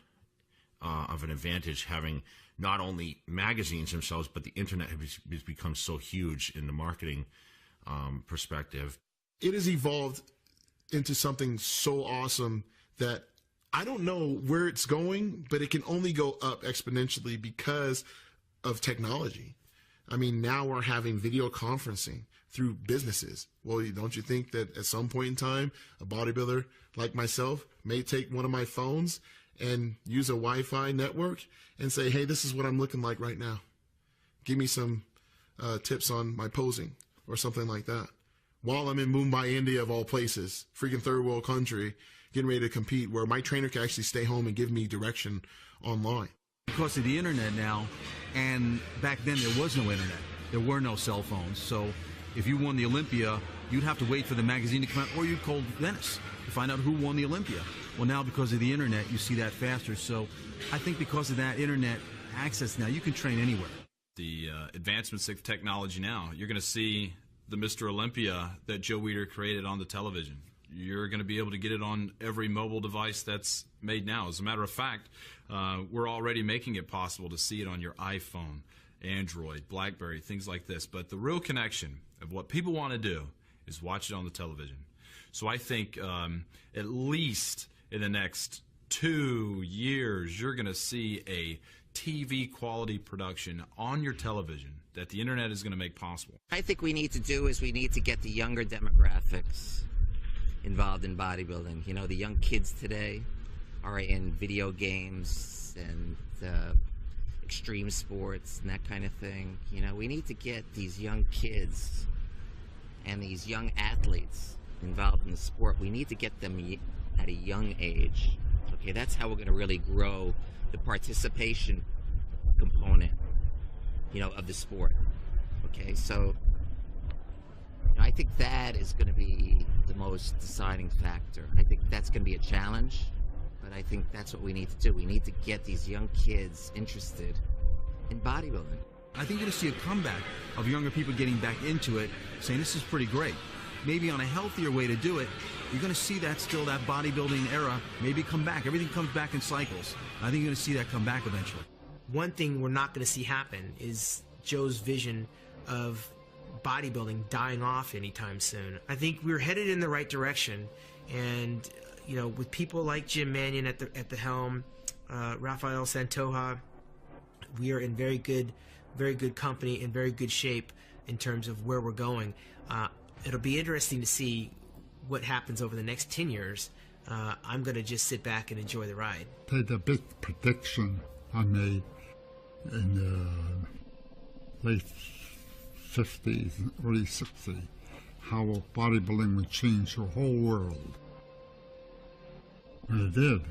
of an advantage, having not only magazines themselves, but the internet has become so huge in the marketing perspective. It has evolved into something so awesome that I don't know where it's going, but it can only go up exponentially because of technology. I mean, now we're having video conferencing through businesses. Well, don't you think that at some point in time, a bodybuilder like myself may take one of my phones and use a Wi-Fi network and say, hey, this is what I'm looking like right now. Give me some tips on my posing or something like that. While I'm in Mumbai, India, of all places, freaking third world country, getting ready to compete, where my trainer can actually stay home and give me direction online. Because of the internet now, and back then there was no internet. There were no cell phones. So if you won the Olympia, you'd have to wait for the magazine to come out, or you'd call Venice to find out who won the Olympia. Well, now because of the internet, you see that faster. So I think because of that internet access now, you can train anywhere. The advancements of technology now, you're going to see the Mr. Olympia that Joe Weider created on the television. You're going to be able to get it on every mobile device that's made now. As a matter of fact, we're already making it possible to see it on your iPhone, Android, BlackBerry, things like this. But the real connection of what people want to do is watch it on the television. So I think at least in the next 2 years, you're going to see a TV quality production on your television that the internet is going to make possible. I think we need to do is we need to get the younger demographics involved in bodybuilding. You know, the young kids today are in video games and extreme sports and that kind of thing. You know, we need to get these young kids and these young athletes involved in the sport. We need to get them at a young age. Okay, that's how we're going to really grow the participation component, you know, of the sport. Okay, so I think that is going to be the most deciding factor. I think that's going to be a challenge, but I think that's what we need to do. We need to get these young kids interested in bodybuilding. I think you're going to see a comeback of younger people getting back into it, saying this is pretty great. Maybe on a healthier way to do it, you're going to see that still, that bodybuilding era, maybe come back. Everything comes back in cycles. I think you're going to see that come back eventually. One thing we're not going to see happen is Joe's vision of bodybuilding dying off anytime soon. I think we're headed in the right direction, and you know, with people like Jim Mannion at the helm, Rafael Santoja, we are in very good company, in very good shape in terms of where we're going. It'll be interesting to see what happens over the next 10 years. I'm going to just sit back and enjoy the ride. The big prediction I made in the late 50s, early 60s, how bodybuilding would change the whole world. And it did.